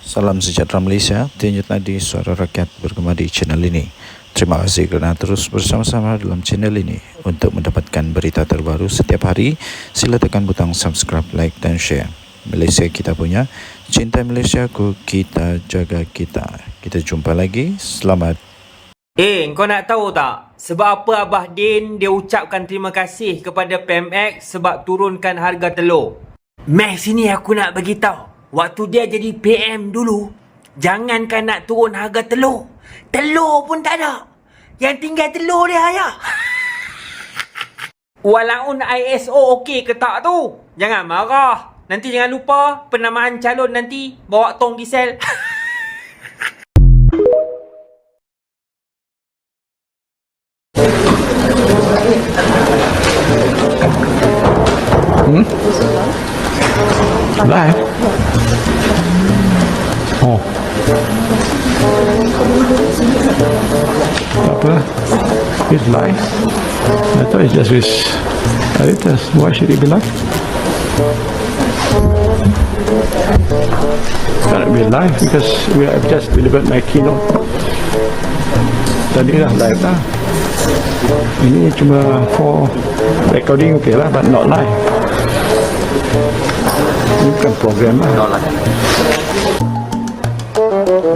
Salam sejahtera Malaysia, Tinjut Nadi, suara rakyat bergema di channel ini. Terima kasih kerana terus bersama-sama dalam channel ini. Untuk mendapatkan berita terbaru setiap hari, sila tekan butang subscribe, like dan share. Malaysia kita punya, cinta Malaysiaku, kita jaga kita. Kita jumpa lagi, selamat. Kau nak tahu tak? Sebab apa Abah Din dia ucapkan terima kasih kepada PMX sebab turunkan harga telur? Max sini aku nak bagi tahu. Waktu dia jadi PM dulu, jangankan nak turun harga telur, telur pun tak ada. Yang tinggal telur dia ya. Walaupun ISO okey ke tak tu, jangan marah. Nanti jangan lupa penamaan calon nanti bawa tong diesel. Live? Oh. Apa? It's live? I thought it's just with editors. Why should it be live? Can't be live because we have just delivered my keynote. Tadi dah live dah. Ini cuma for recording okay lah, but not live. Ini bukan program lah. Not live.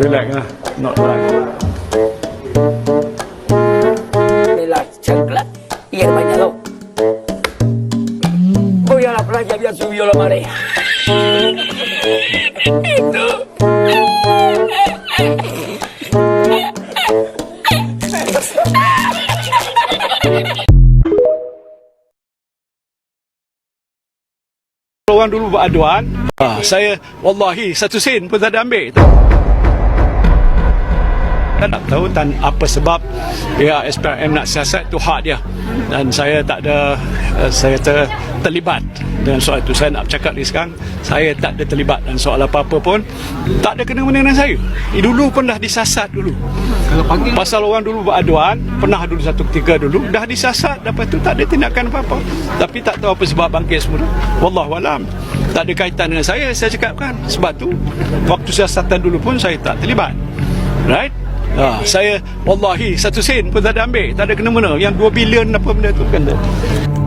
Relax lah, not live. Relax, cangklat. Iya banyak tau. Oh ya lah, pernah biar suyo lah mare. Itu. Orang dulu beraduan, saya wallahi satu sen pun tak ada ambil. Saya tak tahu dan apa sebab ya SPRM nak siasat tu hak dia, dan saya tak ada saya terlibat dengan soal itu. Saya nak cakap ni sekarang, saya tak ada terlibat dan soal apa-apa pun tak ada kena-mena dengan saya. Dulu pun dah disasat dulu. Pasal orang dulu beraduan, pernah dulu satu ketika dulu dah disasat, lepas tu tak ada tindakan apa-apa. Tapi tak tahu apa sebab bangkit semula. Wallahualam. Tak ada kaitan dengan saya cakapkan. Sebab tu waktu siasatan dulu pun saya tak terlibat. Right? Saya wallahi satu sen pun tak ada ambil, tak ada kena-mena. Yang 2 bilion apa benda tu kan.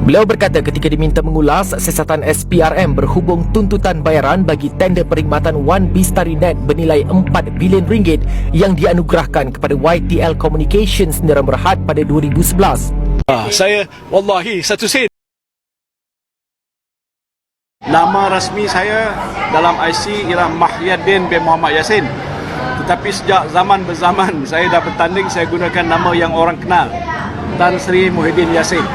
Beliau berkata ketika diminta mengulas siasatan SPRM berhubung tuntutan bayaran bagi tender perkhidmatan One Bistari Net bernilai 4 bilion ringgit yang dianugerahkan kepada YTL Communications Sdn Bhd pada 2011. Saya wallahi satu sen. Nama rasmi saya dalam IC ialah Mahyadin bin Muhammad Yassin. Tetapi sejak zaman berzaman saya dah bertanding, saya gunakan nama yang orang kenal, Tan Sri Muhyiddin Yassin.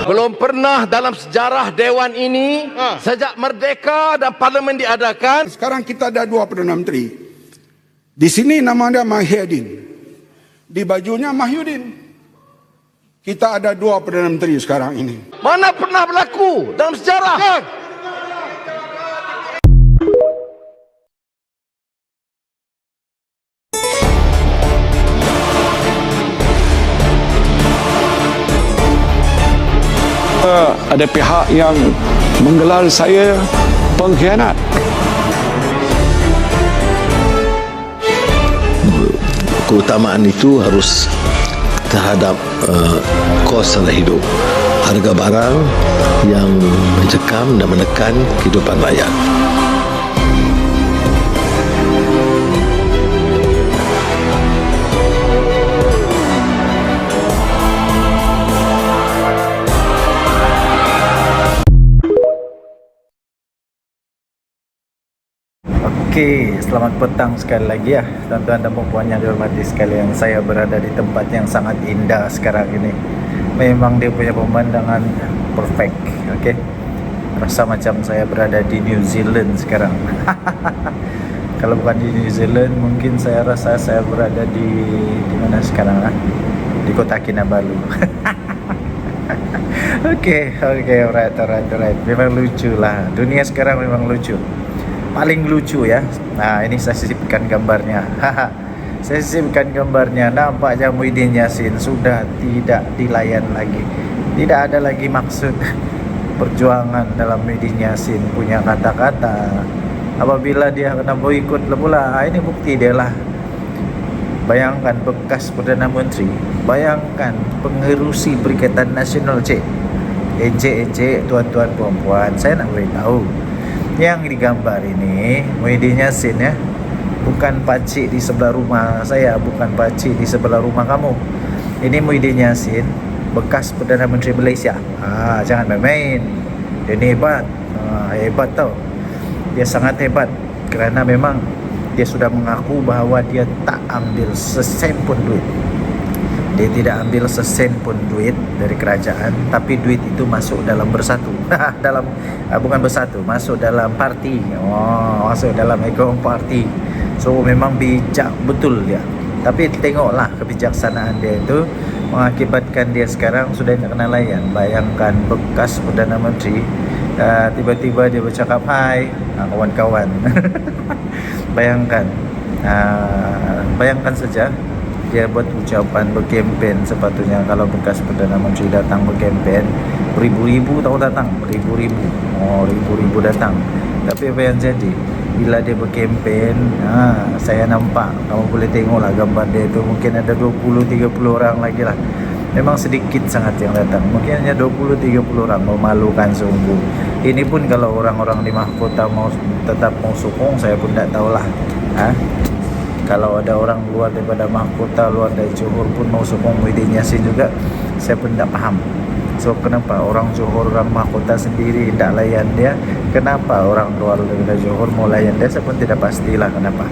Belum pernah dalam sejarah Dewan ini sejak merdeka dan parlimen diadakan. Sekarang kita ada 2 Perdana Menteri. Di sini nama dia Mahyadin, di bajunya Mahyudin. Kita ada 2 Perdana Menteri sekarang ini. Mana pernah berlaku dalam sejarah? Ada pihak yang menggelar saya pengkhianat. Keutamaan itu harus terhadap kos sara hidup, harga barang yang mencekam dan menekan kehidupan rakyat. Okey, selamat petang sekali lagi ya tuan-tuan dan puan-puan yang dihormati sekalian. Saya berada di tempat yang sangat indah sekarang ini. Memang dia punya pemandangan perfect. Okey, rasa macam saya berada di New Zealand sekarang. Kalau bukan di New Zealand, mungkin saya rasa saya berada di mana sekarang lah? Di kota Kinabalu. Okey, alright. Memang lucu lah. Dunia sekarang memang lucu. Paling lucu ya. Nah, ini saya sisipkan gambarnya. Saya sisipkan gambarnya. Nampaknya Muhyiddin Yassin sudah tidak dilayan lagi. Tidak ada lagi maksud perjuangan dalam Muhyiddin Yassin punya kata-kata Apabila dia kena boikot lah pula, ini bukti dia lah. Bayangkan bekas Perdana Menteri, bayangkan pengerusi Perikatan Nasional cik. Encik tuan-tuan puan-puan, saya nak beritahu. Yang digambar ini Muhyiddin Yassin ya. Bukan pakcik di sebelah rumah saya, bukan pakcik di sebelah rumah kamu. Ini Muhyiddin Yassin, bekas Perdana Menteri Malaysia. Jangan main-main. Dia ni hebat. Hebat tau. Dia sangat hebat kerana memang dia sudah mengaku bahawa dia tak ambil sesen pun duit. Dia tidak ambil sesen pun duit dari kerajaan, tapi duit itu masuk dalam Bersatu. Bukan Bersatu, masuk dalam parti. Masuk dalam akaun parti. So memang bijak betul dia. Tapi tengoklah kebijaksanaan dia itu mengakibatkan dia sekarang sudah tak kena layan. Bayangkan bekas Perdana Menteri, tiba-tiba dia bercakap hai kawan-kawan. Bayangkan saja dia buat ucapan berkempen. Sepatutnya kalau bekas Perdana Menteri datang berkempen, ribu-ribu tahu datang, ribu-ribu datang. Tapi apa yang jadi bila dia berkempen, saya nampak, kamu boleh tengoklah gambar dia itu, mungkin ada 20-30 orang lagi lah. Memang sedikit sangat yang datang, mungkin hanya 20-30 orang. Memalukan sungguh. Ini pun kalau orang-orang di mahkota tetap mau sokong, saya pun tak tahulah. Kalau ada orang luar daripada mahkota, luar dari Johor pun mau sokong Muhyiddin Yassin juga, saya pun tak faham. So kenapa orang Johor, orang mahkota sendiri tak layan dia? Kenapa orang luar daripada Johor mau layan dia? Saya pun tidak pastilah kenapa.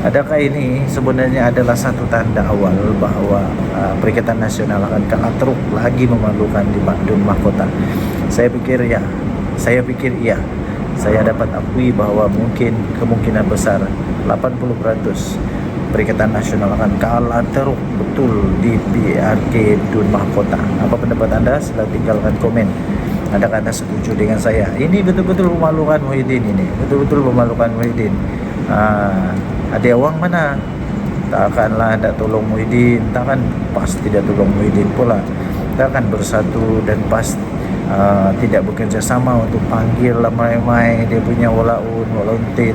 Adakah ini sebenarnya adalah satu tanda awal bahawa Perikatan Nasional akan kalah teruk lagi memalukan di mahkota? Saya pikir ya. Saya dapat akui bahawa kemungkinan besar 80% Perikatan Nasional akan kalah teruk betul di PRK Dun Mahkota. Apa pendapat anda? Sila tinggalkan komen. Adakah anda setuju dengan saya? Ini betul-betul memalukan Muhyiddin ini. Betul-betul memalukan Muhyiddin. Ada awang mana? Takkanlah tak tolong Muhyiddin. Takkan PAS tidak tolong Muhyiddin pula. Takkan Bersatu dan PAS tidak bekerja sama untuk panggil ramai-ramai dia punya volunteer,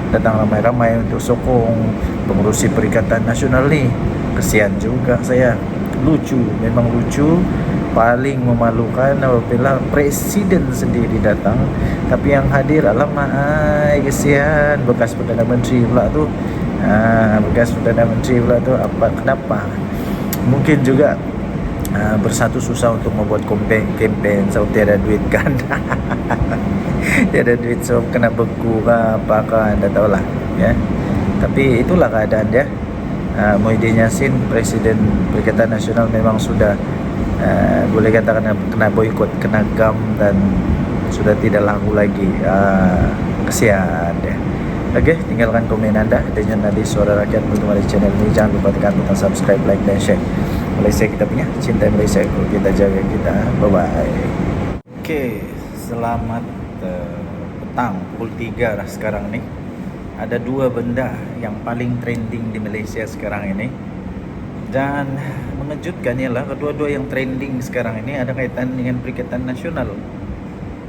datang ramai-ramai untuk sokong pengurusi Perikatan Nasional ni. Kesian juga saya. Lucu, memang lucu. Paling memalukan apabila presiden sendiri datang, tapi yang hadir alamak, kesian bekas Perdana Menteri pula tu. Bekas Perdana Menteri pula tu. Kenapa? Mungkin juga Bersatu susah untuk membuat kempen, so tiada duit kan. Tiada duit, so kena beku ke apakah, anda tahulah ya. Tapi itulah keadaan dia. Muhyiddin Yassin, Presiden Perikatan Nasional, memang sudah boleh katakan kena boikot, kena gam, dan sudah tidak laku lagi. Kesian dia. Okey, tinggalkan komen anda dengan Nadi Suara Rakyat untuk di channel ini. Jangan lupa tekan butang subscribe, like dan share. Malaysia kita punya, cinta Malaysia kita jaga kita. Bye-bye. Okey, selamat petang, pukul 3 dah sekarang ni. Ada dua benda yang paling trending di Malaysia sekarang ini, dan mengejutkan ialah kedua-dua yang trending sekarang ini ada kaitan dengan Perikatan Nasional,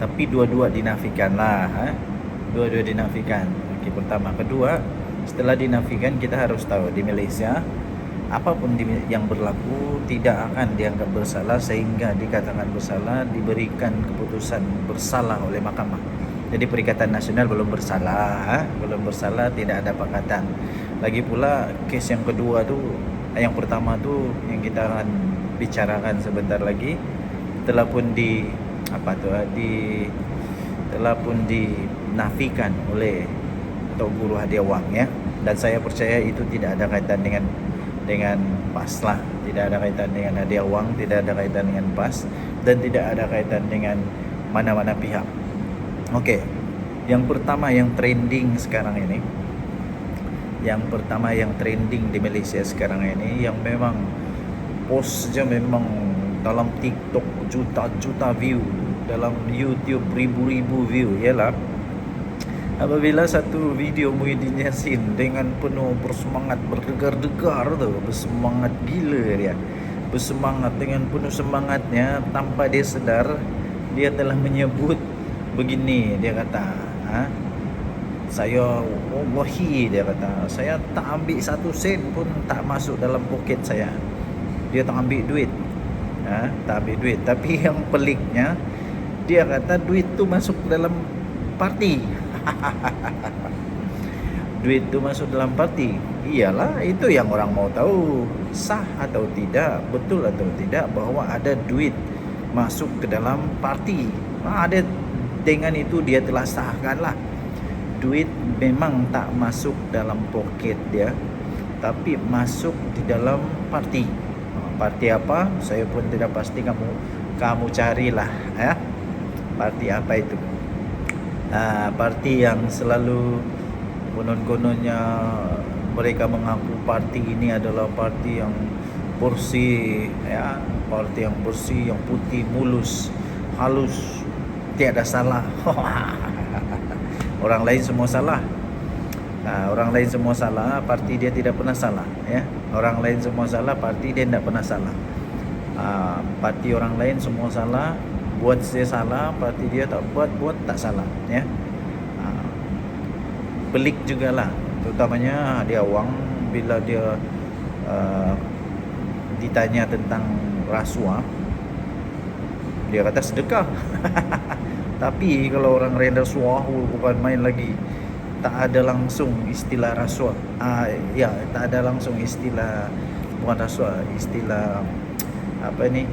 tapi dua-dua dinafikan lah. Dua-dua dinafikan. Okey, pertama. Kedua, setelah dinafikan, kita harus tahu di Malaysia apapun yang berlaku tidak akan dianggap bersalah sehingga dikatakan bersalah, diberikan keputusan bersalah oleh mahkamah. Jadi Perikatan Nasional belum bersalah, tidak ada pakatan. Lagi pula kes yang kedua tu, yang pertama tu yang kita akan bicarakan sebentar lagi, telah pun dinafikan oleh Tok Guru Hadiah Wang ya. Dan saya percaya itu tidak ada kaitan dengan PAS lah, tidak ada kaitan dengan Hadiah Wang, tidak ada kaitan dengan PAS, dan tidak ada kaitan dengan mana-mana pihak. Okey, yang pertama yang trending sekarang ini, di Malaysia sekarang ini, yang memang post saja memang dalam TikTok juta-juta view, dalam YouTube ribu-ribu view, ialah apabila satu video Muhyiddin Yassin dengan penuh bersemangat, berdegar-degar tu, bersemangat gila dia, bersemangat dengan penuh semangatnya, tanpa dia sedar dia telah menyebut begini. Dia kata Saya wallahi, dia kata, saya tak ambil 1 sen pun tak masuk dalam poket saya. Dia tak ambil duit. Tak ambil duit. Tapi yang peliknya, dia kata duit tu masuk dalam parti. Duit tu masuk dalam parti. Iyalah, itu yang orang mau tahu, sah atau tidak, betul atau tidak bahawa ada duit masuk ke dalam parti. Ada, dengan itu dia telah sahkanlah. Duit memang tak masuk dalam poket dia, tapi masuk di dalam parti. Parti apa? Saya pun tidak pasti, kamu carilah ya. Parti apa itu? Parti yang selalu konon-kononnya mereka mengaku parti ini adalah parti yang bersih ya, parti yang bersih, yang putih, mulus, halus, tiada salah. Orang lain semua salah. Orang lain semua salah, parti dia tidak pernah salah ya. Orang lain semua salah, parti dia tidak pernah salah. Parti orang lain semua salah, buat dia salah, parti dia tak buat tak salah ya. Pelik jugalah, terutamanya dia Wang, bila dia ditanya tentang rasuah, dia kata sedekah. Tapi kalau orang renda rasuah bukan main lagi. Tak ada langsung istilah rasuah. Ya, tak ada langsung istilah, bukan rasuah, istilah apa ni?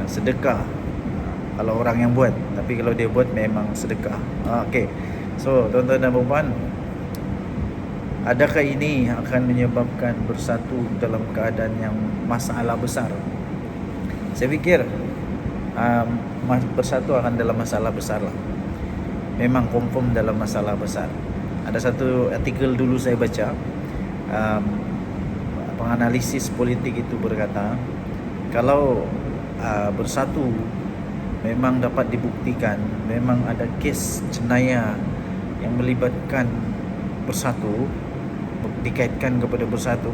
Sedekah. Kalau orang yang buat, tapi kalau dia buat memang sedekah. Okey. So, tuan-tuan dan puan-puan, adakah ini akan menyebabkan bersatu dalam keadaan yang masalah besar? Saya fikir bersatu akan dalam masalah besar lah. Memang confirm dalam masalah besar. Ada satu artikel dulu saya baca, penganalisis politik itu berkata, kalau bersatu memang dapat dibuktikan, memang ada kes jenayah yang melibatkan bersatu, dikaitkan kepada bersatu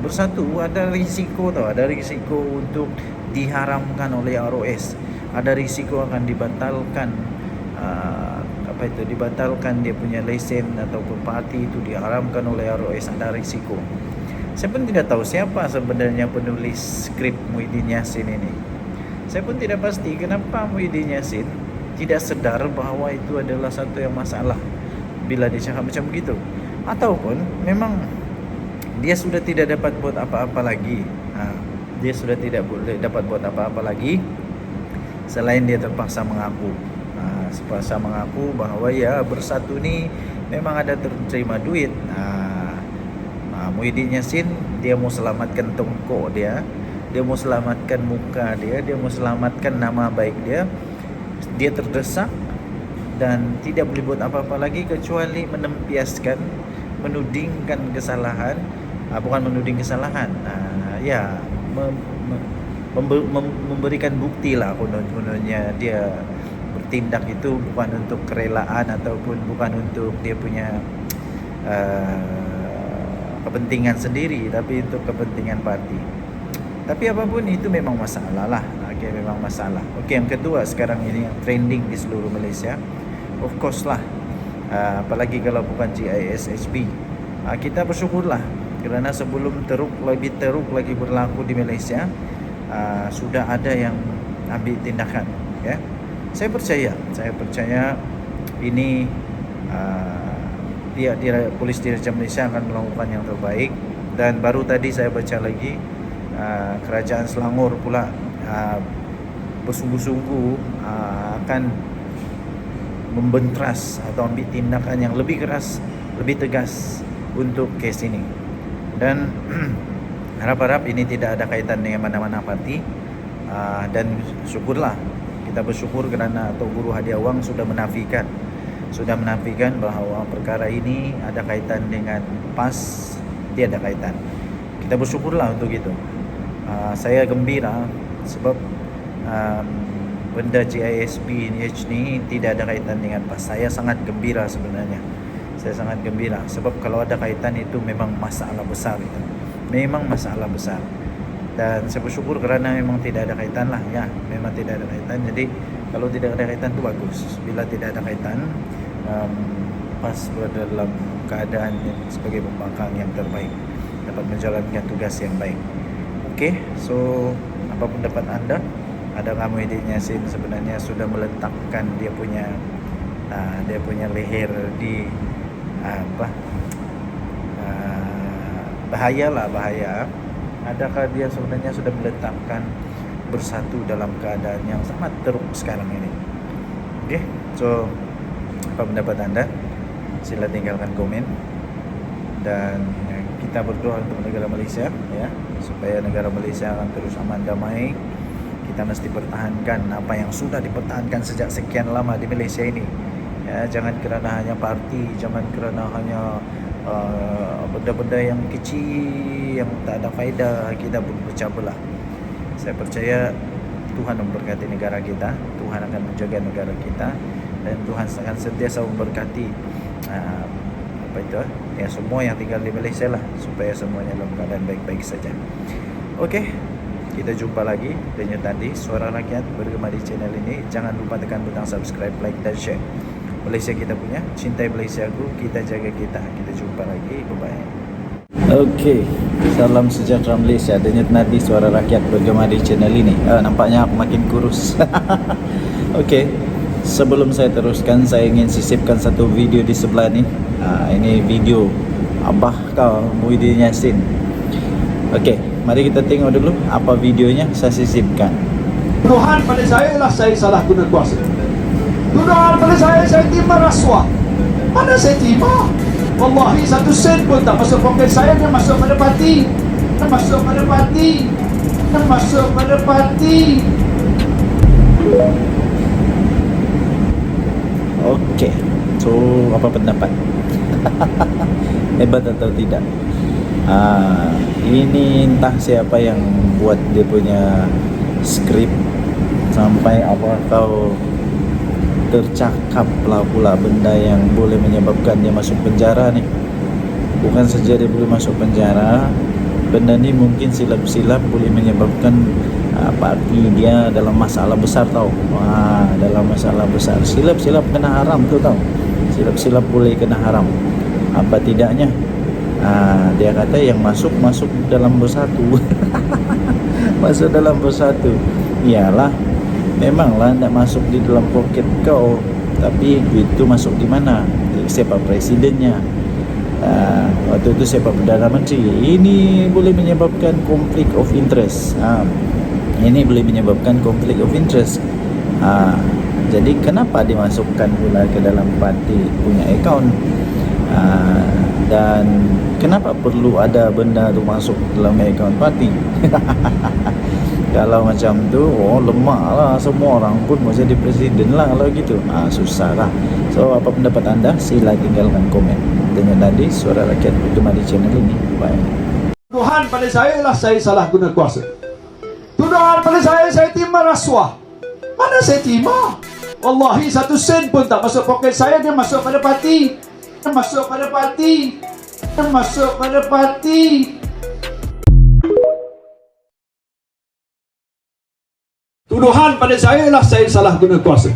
ada risiko tau, ada risiko untuk diharamkan oleh ROS, ada risiko akan dibatalkan dibatalkan dia punya lesen ataupun parti itu diharamkan oleh ROS, ada risiko. Saya pun tidak tahu siapa sebenarnya penulis skrip Muhyiddin Yassin ini. Saya pun tidak pasti kenapa Muhyiddin Yassin tidak sedar bahawa itu adalah satu yang masalah bila dia cakap macam begitu. Ataupun memang dia sudah tidak dapat buat apa-apa lagi. Dia sudah tidak boleh dapat buat apa-apa lagi selain dia terpaksa mengaku. Terpaksa mengaku bahawa ya bersatu ni memang ada terima duit. Muhyiddin Yassin dia mau selamatkan tongkok dia mau selamatkan muka dia mau selamatkan nama baik dia. Dia terdesak dan tidak boleh buat apa-apa lagi kecuali menempiaskan, menudingkan kesalahan, bukan menuding kesalahan, memberikan bukti lah kononnya dia bertindak itu bukan untuk kerelaan ataupun bukan untuk dia punya kepentingan sendiri, tapi untuk kepentingan parti. Tapi apapun itu memang masalah lah. Memang masalah. Yang kedua sekarang ini yang trending di seluruh Malaysia, of course lah, apalagi kalau bukan GISHB. Kita bersyukurlah kerana sebelum lebih teruk lagi berlaku di Malaysia, sudah ada yang ambil tindakan ya. Saya percaya ini Polis Diraja Malaysia akan melakukan yang terbaik. Dan baru tadi saya baca lagi, Kerajaan Selangor pula bersungguh-sungguh akan membentras atau ambil tindakan yang lebih keras, lebih tegas untuk kes ini. Dan harap-harap ini tidak ada kaitan dengan mana-mana parti. Dan syukurlah, kita bersyukur kerana Tok Guru Hadiah Wang sudah menafikan bahawa perkara ini ada kaitan dengan PAS. Tiada kaitan. Kita bersyukurlah untuk itu. Saya gembira sebab benda GISB ni tidak ada kaitan dengan PAS. Saya sangat gembira sebenarnya. Saya sangat gembira sebab kalau ada kaitan itu memang masalah besar itu. Memang masalah besar. Dan saya bersyukur kerana memang tidak ada kaitan lah ya. Memang tidak ada kaitan. Jadi kalau tidak ada kaitan itu bagus. Bila tidak ada kaitan, pas berada dalam keadaan yang sebagai pembangkang yang terbaik, dapat menjalankan tugas yang baik. Okey, so apa pendapat anda? Adakah Muhyiddin Yassin sebenarnya sudah meletakkan dia punya leher di bahaya? Adakah dia sebenarnya sudah meletakkan bersatu dalam keadaan yang sangat teruk sekarang ini? Okey, so apa pendapat anda? Sila tinggalkan komen, dan kita berdoa untuk negara Malaysia, ya, supaya negara Malaysia akan terus aman damai. Kita mesti pertahankan apa yang sudah dipertahankan sejak sekian lama di Malaysia ini, ya. Jangan kerana hanya parti, jangan kerana hanya benda-benda yang kecil yang tak ada faedah kita berpecah belah. Saya percaya Tuhan memberkati negara kita, Tuhan akan menjaga negara kita, dan Tuhan akan sentiasa memberkati semua yang tinggal di Malaysia lah, supaya semuanya dalam keadaan baik-baik saja. Okey, kita jumpa lagi dengan tadi Suara Rakyat bergema di channel ini. Jangan lupa tekan butang subscribe, like dan share. Malaysia kita punya, cintai Malaysiaku, kita jaga kita. Kita jumpa lagi, bye-bye. Okey, salam sejahtera Malaysia. Denyut nadi Suara Rakyat bergema di channel ini. Nampaknya aku makin kurus. Okey, sebelum saya teruskan, saya ingin sisipkan satu video di sebelah ni. Ini video Abah kau Muhyiddin Yassin. Okey, mari kita tengok dulu apa videonya saya sisipkan. Tuduhan pada saya lah saya salah guna kuasa. Tuduhan pada saya terima rasuah. Mana saya terima? Wallahi 1 sen pun tak masuk poket saya. Dia masuk pada parti. Dia masuk pada parti. Dia masuk pada parti. Okey, so apa pendapat? Hebat atau tidak? Ini entah siapa yang buat dia punya skrip sampai apa kau tercakap lah pula benda yang boleh menyebabkan dia masuk penjara ni. Bukan saja dia boleh masuk penjara, benda ni mungkin silap-silap boleh menyebabkan parti dia dalam masalah besar tau. Dalam masalah besar, silap-silap kena haram tu tau. Silap-silap boleh kena haram. Apa tidaknya dia kata yang masuk dalam bersatu. Masuk dalam bersatu. Iyalah, memanglah nak masuk di dalam poket kau, tapi duit tu masuk di mana? Siapa presidennya? Waktu itu siapa Perdana Menteri? Ini boleh menyebabkan konflik of interest. Ini boleh menyebabkan konflik of interest. Jadi kenapa dimasukkan pula ke dalam parti punya akaun? Dan kenapa perlu ada benda tu masuk dalam akaun parti? Kalau macam tu, lemak lah, semua orang pun mau jadi presiden lah kalau gitu. Susah lah. So apa pendapat anda? Sila tinggalkan komen. Dengan tadi Suara Rakyat bergema di channel ini. Bye. Tuduhan pada saya lah saya salah guna kuasa. Tuduhan pada saya terima rasuah. Mana saya terima? Wallahi 1 sen pun tak masuk poket saya. Dia masuk pada parti. Dia masuk pada parti. Dia masuk pada parti. Tuduhan pada saya lah saya salah guna kuasa.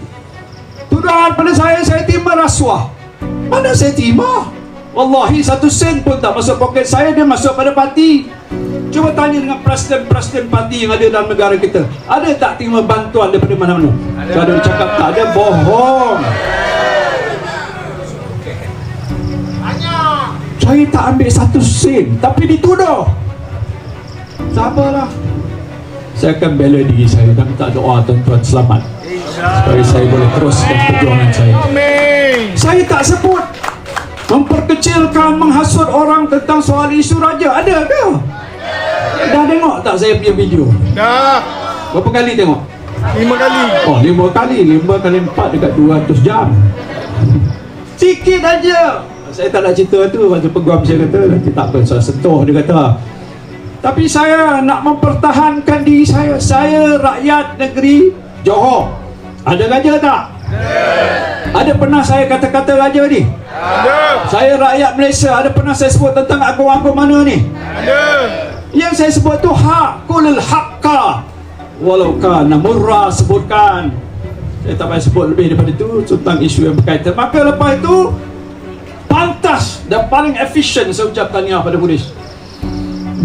Tuduhan pada saya terima rasuah. Mana saya terima? Wallahi 1 sen pun tak masuk poket saya. Dia masuk pada parti. Cuba tanya dengan presiden-presiden parti yang ada dalam negara kita. Ada tak terima bantuan daripada mana-mana? Kalau dia cakap tak ada, bohong. Saya tak ambil 1 sen, tapi dituduh. Sabarlah. Saya akan bela diri saya dan minta doa tuan-tuan selamat, supaya saya boleh teruskan perjuangan saya. Saya tak sebut memperkecilkan, menghasut orang tentang soal isu raja. Ada ke? Dah tengok tak saya punya video? Dah. Berapa kali tengok? 5 kali. Oh, 5 kali. 5 kali 4 dekat 200 jam. Sikit aja. Saya tak nak cerita tu. Waktu peguam saya kata, nanti tak apa, saya sentuh, dia kata. Tapi saya nak mempertahankan diri saya. Saya rakyat negeri Johor. Ada raja tak? Ada pernah saya kata-kata raja ni? Ada. Saya rakyat Malaysia. Ada pernah saya sebut tentang agung-agung mana ni? Ada. Yang saya sebut tu hakul haqqa walau kana murra, sebutkan Saya tak payah sebut lebih daripada itu tentang isu yang berkaitan. Maka lepas itu, pantas dan paling efisien saya ucapkan tahniah pada polis.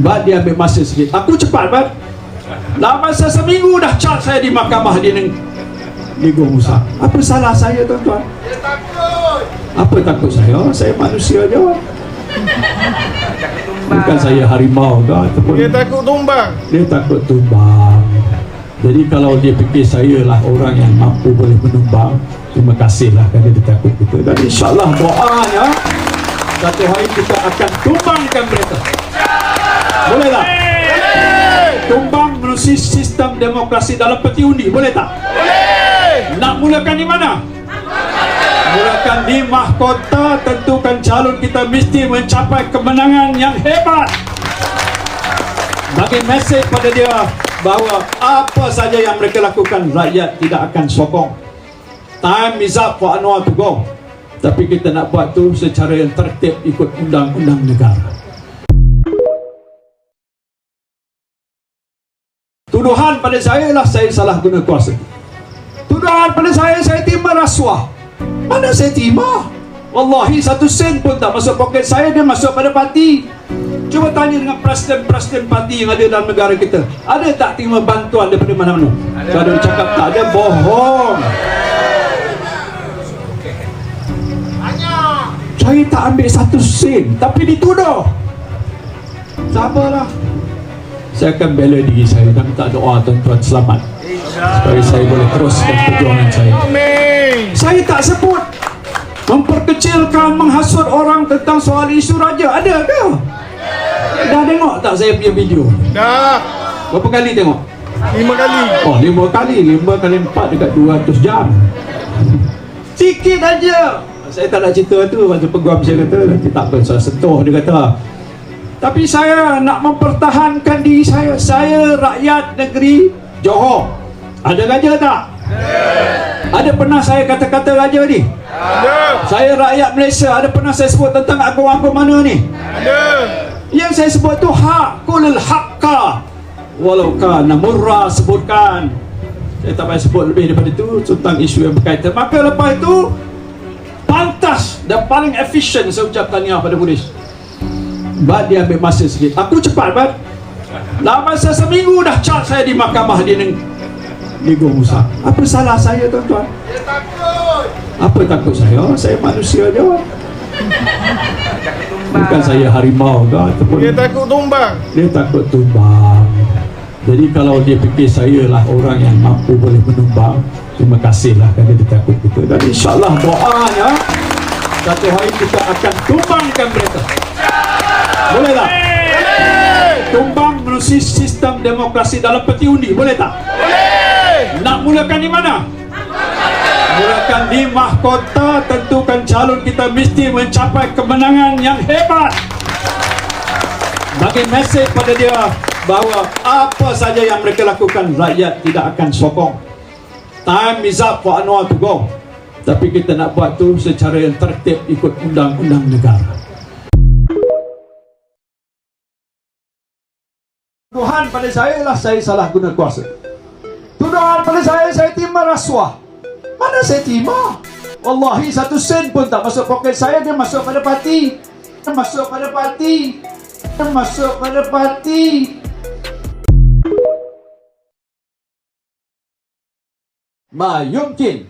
Bat dia ambil masa sikit. Aku cepat, Bat. Dalam masa seminggu dah charge saya di mahkamah di Nego Musa. Apa salah saya, tuan-tuan? Dia takut. Apa takut saya? Saya manusia je. Bukan saya harimau ke ataupun Dia takut tumbang. dia takut tumbang. Jadi kalau dia fikir saya lah orang yang mampu boleh menumbang, terima kasihlah kerana dia takut kita. Dan insyaAllah doanya satu hari kita akan tumbangkan mereka. Boleh tak? Tumbang melalui sistem demokrasi dalam peti undi, boleh tak? Boleh. Nak mulakan di mana? Mulakan di mahkota. Tentukan calon kita mesti mencapai kemenangan yang hebat. Bagi mesej pada dia bahawa apa saja yang mereka lakukan, rakyat tidak akan sokong. Time is up for Anwar to go. Tapi kita nak buat tu secara yang tertib ikut undang-undang negara. Tuduhan pada saya ialah saya salah guna kuasa. Tuduhan pada saya terima rasuah. Mana saya terima? Wallahi 1 sen pun tak masuk poket saya, dia masuk pada parti. Cuba tanya dengan presiden-presiden parti yang ada dalam negara kita. Ada tak terima bantuan daripada mana-mana? Kalau dia cakap tak ada, bohong. Saya tak ambil 1 sen, tapi dituduh. Sabarlah. Saya akan bela diri saya dan minta doa tuan-tuan selamat supaya saya boleh teruskan perjuangan saya. Saya tak sebut memperkecilkan, menghasut orang tentang soal isu raja. Ada ke? Dah tengok tak saya punya video? Dah. Berapa kali tengok? 5 kali. Oh, 5 kali. 5 kali 4 dekat 200 jam. Sikit aja. Saya tak nak cerita tu. Masa peguam saya kata, nanti tak apa, saya sentuh, dia kata. Tapi saya nak mempertahankan diri saya. Saya rakyat negeri Johor. Ada raja tak? Ada pernah saya kata-kata raja ni? Ada. Saya rakyat Malaysia. Ada pernah saya sebut tentang agung-agung mana ni? Ada. Yang saya sebut tu hak, kulil haqqa walau kana murra, sebutkan. Saya tak payah sebut lebih daripada itu tentang isu yang berkaitan. Maka lepas itu, pantas dan paling efisien saya ucapkan tahniah pada polis. Bat dia ambil masa sikit. Aku cepat, Bat. Dalam masa seminggu dah charge saya di mahkamah di Nego Musa. Apa salah saya, tuan-tuan? Dia takut. Apa takut saya? Saya manusia je. Bukan saya harimau ke ataupun Dia takut tumbang. dia takut tumbang. Jadi kalau dia fikir saya lah orang yang mampu boleh menumbang, terima kasihlah kerana dia takut kita. Dan insyaAllah doanya satu hari kita akan tumbangkan mereka. Boleh tak? Tumbang melalui sistem demokrasi dalam peti undi, boleh tak? Boleh. Nak mulakan di mana? Mulakan di mahkota. Tentukan calon kita mesti mencapai kemenangan yang hebat. Bagi mesej pada dia bahawa apa saja yang mereka lakukan, rakyat tidak akan sokong. Time is up for Anwar to go. Tapi kita nak buat tu secara yang tertib ikut undang-undang negara. Tuduhan pada saya ialah saya salah guna kuasa. Tuduhan pada saya terima rasuah. Mana saya terima? Wallahi 1 sen pun tak masuk poket saya, dia masuk pada parti. Dia masuk pada parti. Dia masuk pada parti. Ma yumkin.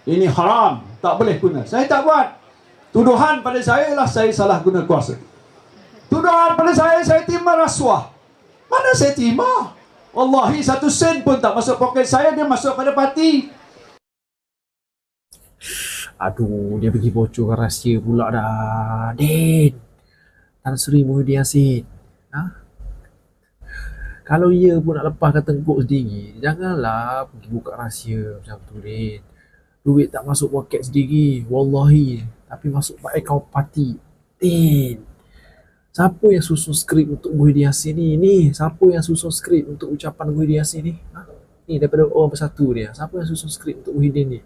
Ini haram, tak boleh guna. Saya tak buat. Tuduhan pada saya ialah saya salah guna kuasa. Tuduhan pada saya terima rasuah. Mana saya terima? Wallahi 1 sen pun tak masuk poket saya, dia masuk pada parti. Aduh, dia pergi bocorkan rahsia pula dah. Din, Tan Sri Muhyiddin Yassin. Kalau ia pun nak lepaskan tengkuk sendiri, janganlah pergi buka rahsia macam tu, Din. Duit tak masuk poket sendiri, wallahi. Tapi masuk akaun parti. Din, siapa yang susun skrip untuk Muhyiddin Yassin ni? Siapa yang susun skrip untuk ucapan Muhyiddin Yassin ni? Ni daripada orang bersatu dia. Siapa yang susun skrip untuk Muhyiddin ni?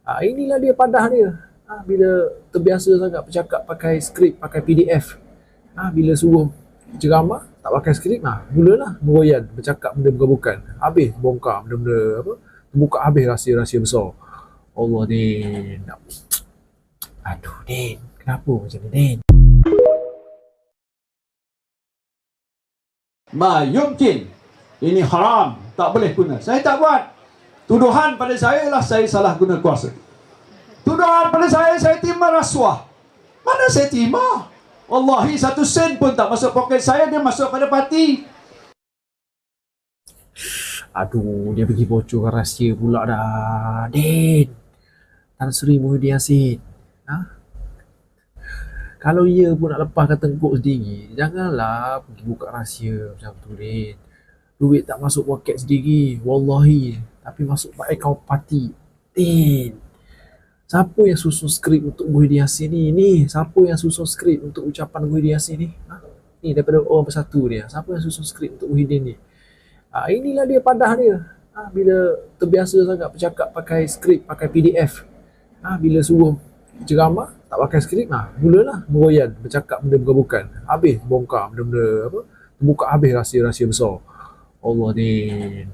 Inilah dia padah dia. Bila terbiasa sangat bercakap pakai skrip, pakai PDF. Bila suruh ceramah, tak pakai skrip, mulalah meroyan, bercakap benda bukan-bukan. Habis bongkar benda-benda apa, Buka habis rahsia-rahsia besar. Allah Din. Aduh Din, kenapa macam ni Din? Ma yumkin. Ini haram, tak boleh guna. Saya tak buat. Tuduhan pada saya lah saya salah guna kuasa. Tuduhan pada saya terima rasuah. Mana saya terima? Wallahi 1 sen pun tak masuk poket saya, dia masuk pada parti. Aduh, dia pergi bocorkan rahsia pula dah. Din, Tan Sri Muhyiddin Yassin. Kalau ia pun nak lepaskan tengkuk sendiri, janganlah pergi buka rahsia macam tu, Din. Duit tak masuk poket sendiri, wallahi. Tapi masuk akaun parti. Din, siapa yang susun skrip untuk Muhyiddin Yassin ni? Siapa yang susun skrip untuk ucapan Muhyiddin Yassin ni? Ni daripada orang Bersatu dia. Siapa yang susun skrip untuk Muhyiddin ni? Inilah dia padah dia. Bila terbiasa sangat bercakap pakai skrip, pakai PDF. Bila suruh ceramah, tak pakai skrip, mulalah meroyan, bercakap benda bukan-bukan. Habis bongkar benda-benda apa? Buka habis rahsia-rahsia besar. Allah Din.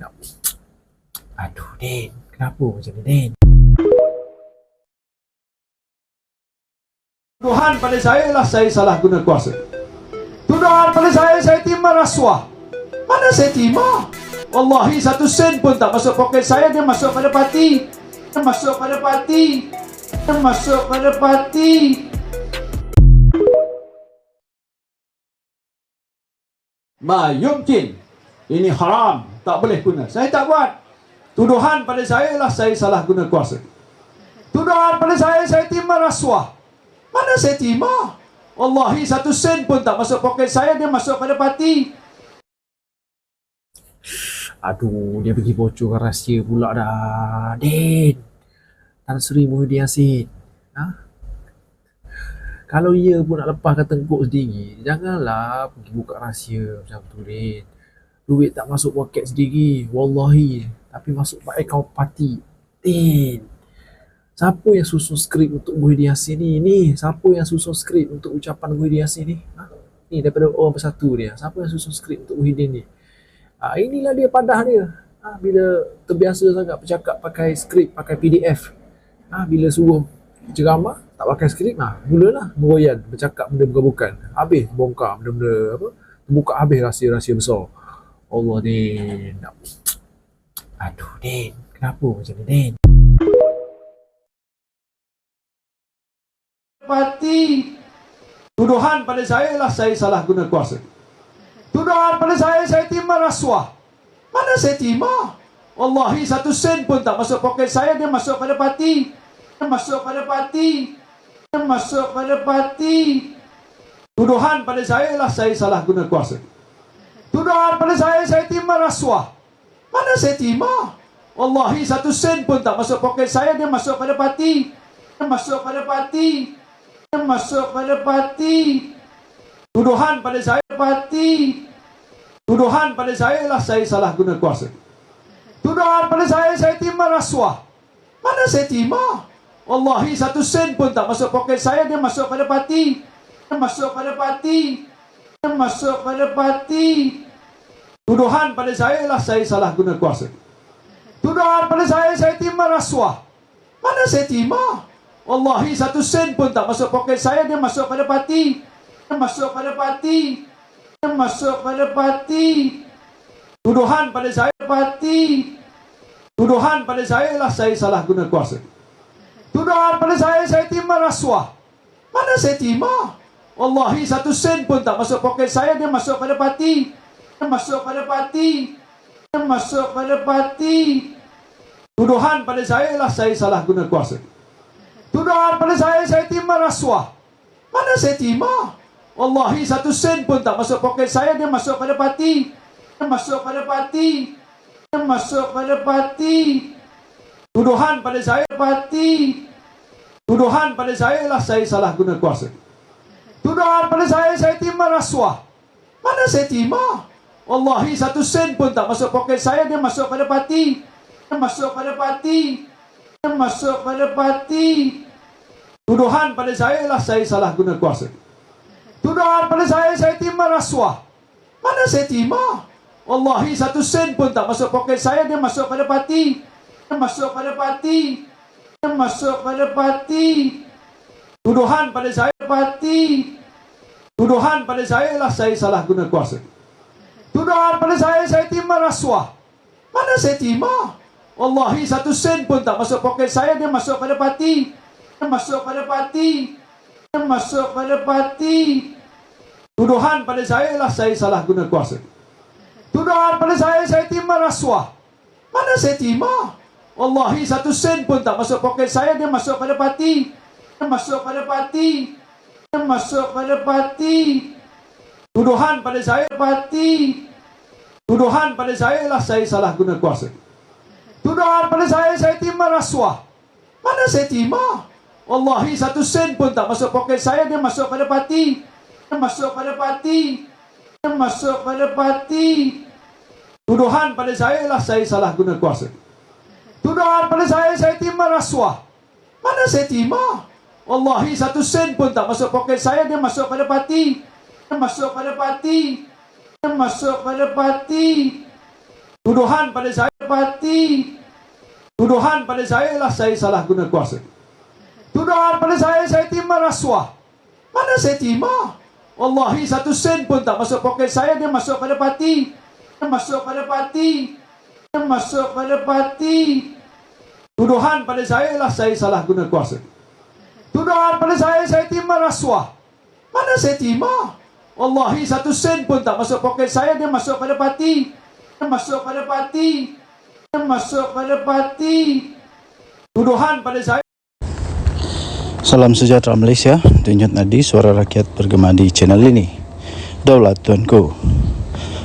Aduh Din, kenapa macam ni Din? Tuduhan pada saya lah saya salah guna kuasa. Tuduhan pada saya terima rasuah. Mana saya terima? Wallahi 1 sen pun tak masuk poket saya, dia masuk pada parti. Dia masuk pada parti. Dia masuk pada parti. Ma yumkin. Ini haram, tak boleh guna. Saya tak buat. Tuduhan pada saya lah saya salah guna kuasa. Tuduhan pada saya terima rasuah. Mana saya terima? Wallahi 1 sen pun tak masuk poket saya, dia masuk pada parti. Aduh, dia pergi bocorkan rahsia pula dah. Din, Tan Sri Muhyiddin Yassin. Kalau ia pun nak lepaskan tengkuk sendiri, janganlah pergi buka rahsia macam tu, Din. Duit tak masuk poket sendiri, wallahi. Tapi masuk akaun parti. Din, siapa yang susun skrip untuk Muhyiddin Yassin ni? Siapa yang susun skrip untuk ucapan Muhyiddin Yassin ni? Ni daripada orang Bersatu dia. Siapa yang susun skrip untuk Muhyiddin ni? Inilah dia padah dia. Bila terbiasa sangat bercakap pakai skrip, pakai PDF. Bila suruh ceramah, tak pakai skrip, mulalah meroyan, bercakap benda bukan-bukan. Habis bongkar benda-benda apa? Buka habis rahsia-rahsia besar. Allah Din. Aduh Din, kenapa macam ni Din? Parti. Tuduhan pada saya lah saya salah guna kuasa. Tuduhan pada saya terima rasuah. Mana saya terima? Wallahi 1 sen pun tak masuk poket saya, dia masuk pada parti. Dia masuk pada parti. Dia masuk pada parti. Tuduhan pada saya lah saya salah guna kuasa. Tuduhan pada saya terima rasuah. Mana saya terima? Wallahi 1 sen pun tak masuk poket saya, dia masuk pada parti. Dia masuk pada parti. Dia masuk pada parti. Tuduhan pada saya parti. Tuduhan pada saya lah saya salah guna kuasa. Tuduhan pada saya terima rasuah. Mana saya terima? Wallahi 1 sen pun tak masuk poket saya, dia masuk pada parti. Dia masuk pada parti. Dia masuk pada parti. Tuduhan pada saya lah saya salah guna kuasa. Tuduhan pada saya terima rasuah. Mana saya terima? Wallahi 1 sen pun tak masuk poket saya, dia masuk pada parti. Dia masuk pada parti. Dia masuk pada parti. Tuduhan pada saya parti. Tuduhan pada saya lah saya salah guna kuasa. Tuduhan pada saya terima rasuah. Mana saya terima? Wallahi 1 sen pun tak masuk poket saya, dia masuk pada parti. Dia masuk pada parti. Dia masuk pada parti. Tuduhan pada saya lah saya salah guna kuasa. Tuduhan pada saya terima rasuah. Mana saya terima? Wallahi 1 sen pun tak masuk poket saya, dia masuk pada parti. Dia masuk pada parti. Dia masuk pada parti. Tuduhan pada saya parti. Tuduhan pada saya lah saya salah guna kuasa. Tuduhan pada saya terima rasuah. Mana saya terima? Wallahi 1 sen pun tak masuk poket saya, dia masuk pada parti. Dia masuk pada parti. Dia masuk pada parti. Tuduhan pada saya lah saya salah guna kuasa. Tuduhan pada saya terima rasuah. Mana saya terima? Wallahi 1 sen pun tak masuk poket saya, dia masuk pada parti. Dia masuk pada parti, masuk pada parti. Tuduhan pada saya parti. Tuduhan pada saya ialah saya salah guna kuasa. Tuduhan pada saya terima rasuah. Mana saya terima? Wallahi 1 sen pun tak masuk poket saya, dia masuk pada parti. Masuk pada parti. Masuk pada parti. Tuduhan pada saya ialah saya salah guna kuasa. Tuduhan pada saya terima rasuah. Mana saya terima? Wallahi 1 sen pun tak masuk poket saya, dia masuk pada parti. Masuk pada parti. Masuk pada parti. Tuduhan pada saya parti. Tuduhan pada saya ialah saya salah guna kuasa. Tuduhan pada saya terima rasuah. Mana saya terima? Wallahi 1 sen pun tak masuk poket saya, dia masuk pada parti. Masuk pada parti. Masuk pada parti. Tuduhan pada saya ialah saya salah guna kuasa. Tuduhan pada saya terima rasuah. Mana saya terima? Wallahi 1 sen pun tak masuk poket saya, dia masuk pada parti. Masuk pada parti. Masuk pada parti. Tuduhan pada saya parti. Tuduhan pada saya ialah saya salah guna kuasa. Tuduhan pada saya terima rasuah. Mana saya terima? Wallahi 1 sen pun tak masuk poket saya, dia masuk pada parti. Masuk pada parti. Masuk pada parti. Tuduhan pada saya ialah saya salah guna kuasa. Tuduhan pada saya terima rasuah. Mana saya terima? Wallahi 1 sen pun tak masuk poket saya, dia masuk pada parti. Masuk pada parti. Masuk pada parti. Tuduhan pada saya. Salam sejahtera Malaysia, Denyut Nadi, suara rakyat bergema di channel ini. Daulat Tuanku.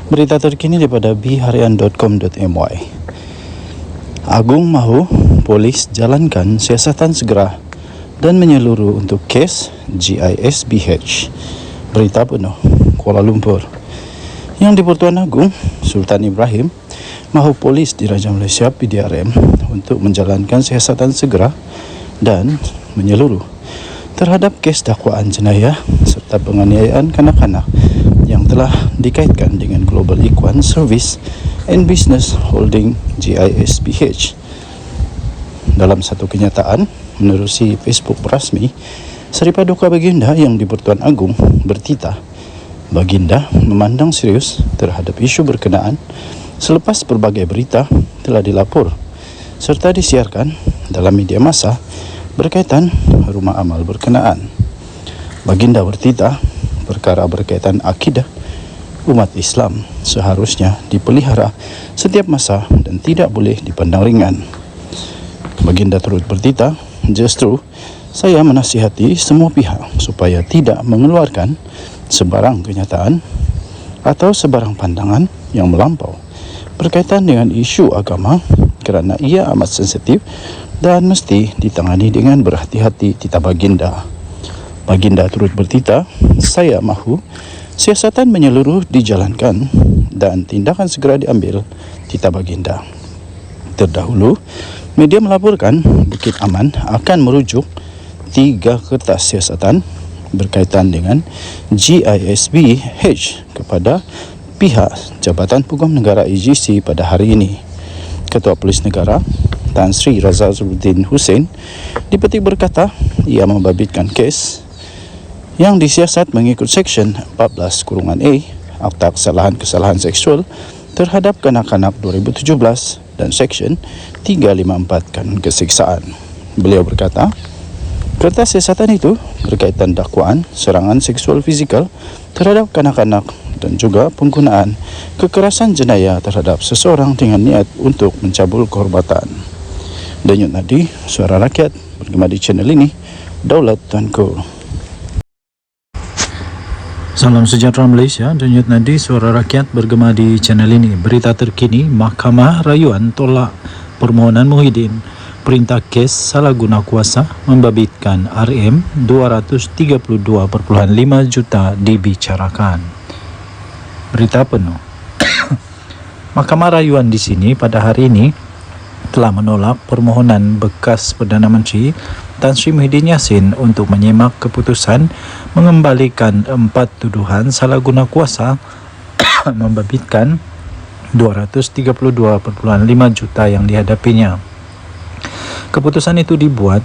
Berita terkini daripada bharian.com.my. Agung mahu polis jalankan siasatan segera dan menyeluruh untuk kes GISBH. Berita penuh Kuala Lumpur. Yang di-Pertuan Agong Sultan Ibrahim mahu polis di Raja Malaysia PDRM untuk menjalankan siasatan segera dan menyeluruh terhadap kes dakwaan jenayah serta penganiayaan kanak-kanak yang telah dikaitkan dengan Global Equine Service and Business Holding GISBH. Dalam satu kenyataan menerusi Facebook rasmi, Seri Paduka Baginda yang di-Pertuan Agong bertitah, Baginda memandang serius terhadap isu berkenaan selepas berbagai berita telah dilapor serta disiarkan dalam media massa berkaitan rumah amal berkenaan. Baginda bertitah, perkara berkaitan akidah umat Islam seharusnya dipelihara setiap masa dan tidak boleh dipandang ringan. Baginda turut bertitah, justru saya menasihati semua pihak supaya tidak mengeluarkan sebarang kenyataan atau sebarang pandangan yang melampau berkaitan dengan isu agama kerana ia amat sensitif dan mesti ditangani dengan berhati-hati, titah Baginda. Baginda turut bertitah, saya mahu siasatan menyeluruh dijalankan dan tindakan segera diambil, titah Baginda. Terdahulu, media melaporkan Bukit Aman akan merujuk 3 kertas siasatan berkaitan dengan GISBH kepada pihak Jabatan Peguam Negara AGC pada hari ini. Ketua Polis Negara Tan Sri Razazruddin Hussein dipetik berkata ia membabitkan kes yang disiasat mengikut Seksyen 14(a) Akta Kesalahan Seksual terhadap Kanak-kanak 2017 dan Seksyen 354 Kanun Keseksaan. Beliau berkata, kertas siasatan itu berkaitan dakwaan serangan seksual fizikal terhadap kanak-kanak dan juga penggunaan kekerasan jenayah terhadap seseorang dengan niat untuk mencabul kehormatan. Denyut Nadi, suara rakyat bergema di channel ini. Daulat Tuanku. Salam sejahtera Malaysia, Denyut Nadi, suara rakyat bergema di channel ini. Berita terkini, Mahkamah Rayuan tolak permohonan Muhyiddin. Perintah kes salah guna kuasa membabitkan RM 232.5 juta dibicarakan. Berita penuh. Mahkamah Rayuan di sini pada hari ini telah menolak permohonan bekas Perdana Menteri Tan Sri Muhyiddin Yassin untuk menyemak keputusan mengembalikan 4 tuduhan salah guna kuasa membabitkan 232.5 juta yang dihadapinya. Keputusan itu dibuat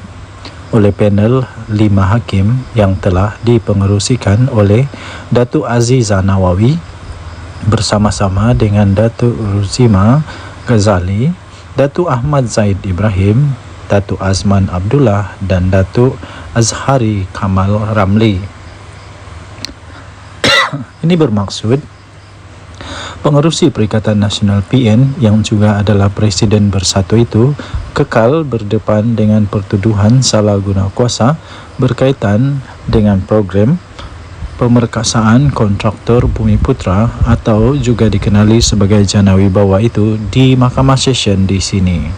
oleh panel 5 hakim yang telah dipengerusikan oleh Datuk Azizah Nawawi bersama-sama dengan Datuk Ruzima Ghazali, Datuk Ahmad Zaid Ibrahim, Datuk Azman Abdullah dan Datuk Azhari Kamal Ramli. Ini bermaksud pengerusi Perikatan Nasional PN yang juga adalah Presiden Bersatu itu kekal berdepan dengan pertuduhan salah guna kuasa berkaitan dengan program pemerkasaan kontraktor Bumi Putra atau juga dikenali sebagai Jana Wibawa itu di Mahkamah Session di sini.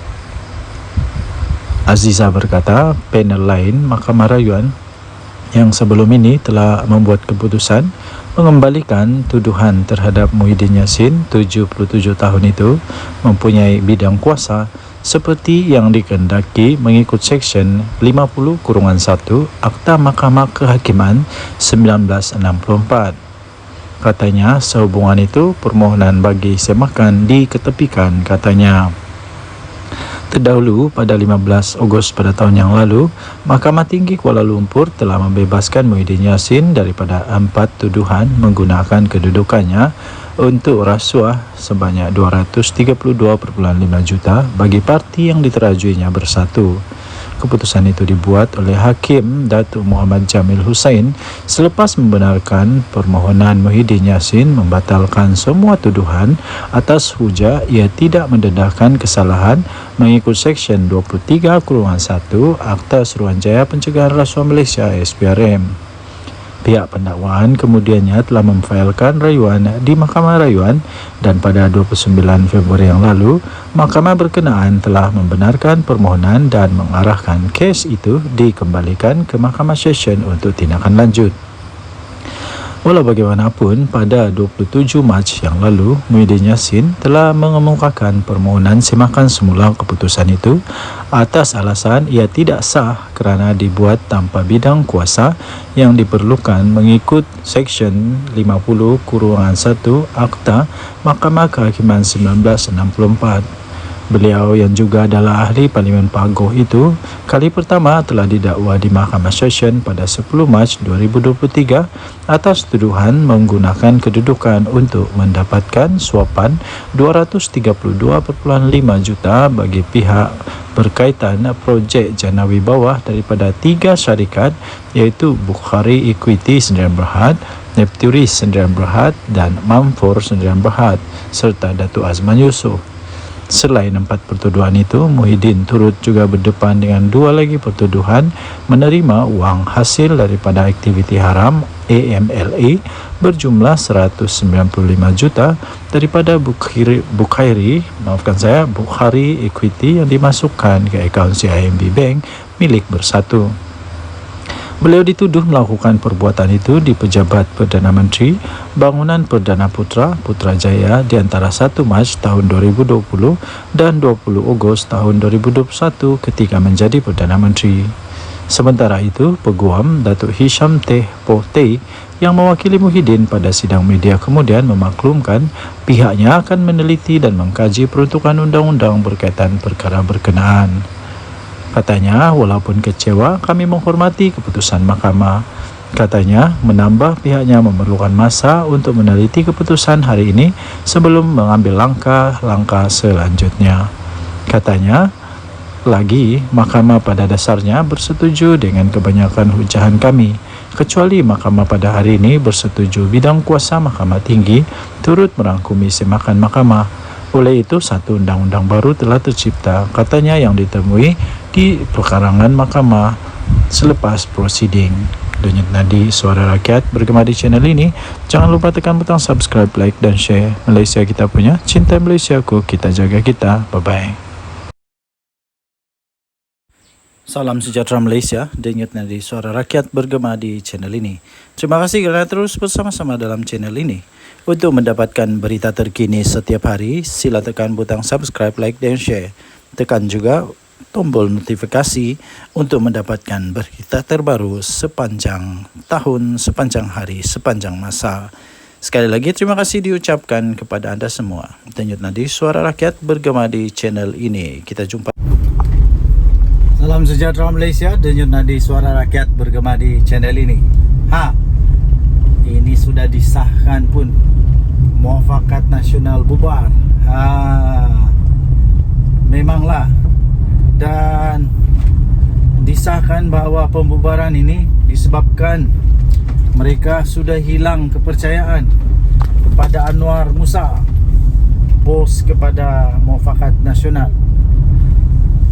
Azizah berkata, panel lain Mahkamah Rayuan yang sebelum ini telah membuat keputusan mengembalikan tuduhan terhadap Muhyiddin Yassin 77 tahun itu mempunyai bidang kuasa seperti yang dikehendaki mengikut Seksyen 50-1 Akta Mahkamah Kehakiman 1964. Katanya sehubungan itu permohonan bagi semakan diketepikan katanya. Terdahulu pada 15 Ogos pada tahun yang lalu, Mahkamah Tinggi Kuala Lumpur telah membebaskan Muhyiddin Yassin daripada 4 tuduhan menggunakan kedudukannya untuk rasuah sebanyak 232.5 juta bagi parti yang diterajuinya Bersatu. Keputusan itu dibuat oleh Hakim Datuk Muhammad Jamil Hussein selepas membenarkan permohonan Muhyiddin Yassin membatalkan semua tuduhan atas hujah ia tidak mendedahkan kesalahan mengikut Seksyen 23-1 Akta Suruhanjaya Pencegahan Rasuah Malaysia SPRM. Pihak pendakwaan kemudiannya telah memfailkan rayuan di Mahkamah Rayuan dan pada 29 Februari yang lalu, Mahkamah berkenaan telah membenarkan permohonan dan mengarahkan kes itu dikembalikan ke Mahkamah Session untuk tindakan lanjut. Walau bagaimanapun, pada 27 Mac yang lalu, Muhyiddin Yassin telah mengemukakan permohonan semakan semula keputusan itu atas alasan ia tidak sah kerana dibuat tanpa bidang kuasa yang diperlukan mengikut Seksyen 50-1 Akta Mahkamah Kehakiman 1964. Beliau yang juga adalah ahli Parlimen Pagoh itu kali pertama telah didakwa di Mahkamah Session pada 10 Mac 2023 atas tuduhan menggunakan kedudukan untuk mendapatkan suapan 232.5 juta bagi pihak berkaitan projek Jana Wibawa daripada 3 syarikat iaitu Bukhari Equity Sdn Bhd, Nepturis Sdn Bhd dan Mamfor Sdn Bhd serta Datuk Azman Yusof. Selain 4 pertuduhan itu, Muhyiddin turut juga berdepan dengan 2 lagi pertuduhan menerima wang hasil daripada aktiviti haram AMLA berjumlah 195 juta daripada Bukhari Equity yang dimasukkan ke akaun CIMB Bank milik Bersatu. Beliau dituduh melakukan perbuatan itu di Pejabat Perdana Menteri Bangunan Perdana Putrajaya di antara 1 Mac tahun 2020 dan 20 Ogos tahun 2021 ketika menjadi Perdana Menteri. Sementara itu, Peguam Datuk Hisham Teh Poh Teh yang mewakili Muhyiddin pada sidang media kemudian memaklumkan pihaknya akan meneliti dan mengkaji peruntukan undang-undang berkaitan perkara berkenaan. Katanya, walaupun kecewa, kami menghormati keputusan mahkamah. Katanya, menambah pihaknya memerlukan masa untuk meneliti keputusan hari ini sebelum mengambil langkah-langkah selanjutnya. Katanya, lagi, mahkamah pada dasarnya bersetuju dengan kebanyakan hujahan kami, kecuali mahkamah pada hari ini bersetuju bidang kuasa Mahkamah Tinggi turut merangkumi semakan mahkamah. Oleh itu, satu undang-undang baru telah tercipta, katanya yang ditemui di perkarangan mahkamah selepas prosiding. Denyut nadi suara rakyat bergema di channel ini. Jangan lupa tekan butang subscribe, like dan share. Malaysia kita punya, cinta Malaysiaku, kita jaga kita. Bye-bye. Salam sejahtera Malaysia, denyut nadi suara rakyat bergema di channel ini. Terima kasih kerana terus bersama-sama dalam channel ini. Untuk mendapatkan berita terkini setiap hari, sila tekan butang subscribe, like dan share. Tekan juga tombol notifikasi untuk mendapatkan berita terbaru sepanjang tahun, sepanjang hari, sepanjang masa. Sekali lagi terima kasih diucapkan kepada anda semua. Denyut nadi suara rakyat bergema di channel ini. Kita jumpa. Salam sejahtera Malaysia, denyut nadi suara rakyat bergema di channel ini. Ini sudah disahkan pun, Muafakat Nasional bubar. Memanglah. Dan disahkan bahawa pembubaran ini disebabkan mereka sudah hilang kepercayaan kepada Anwar Musa, bos kepada Muafakat Nasional.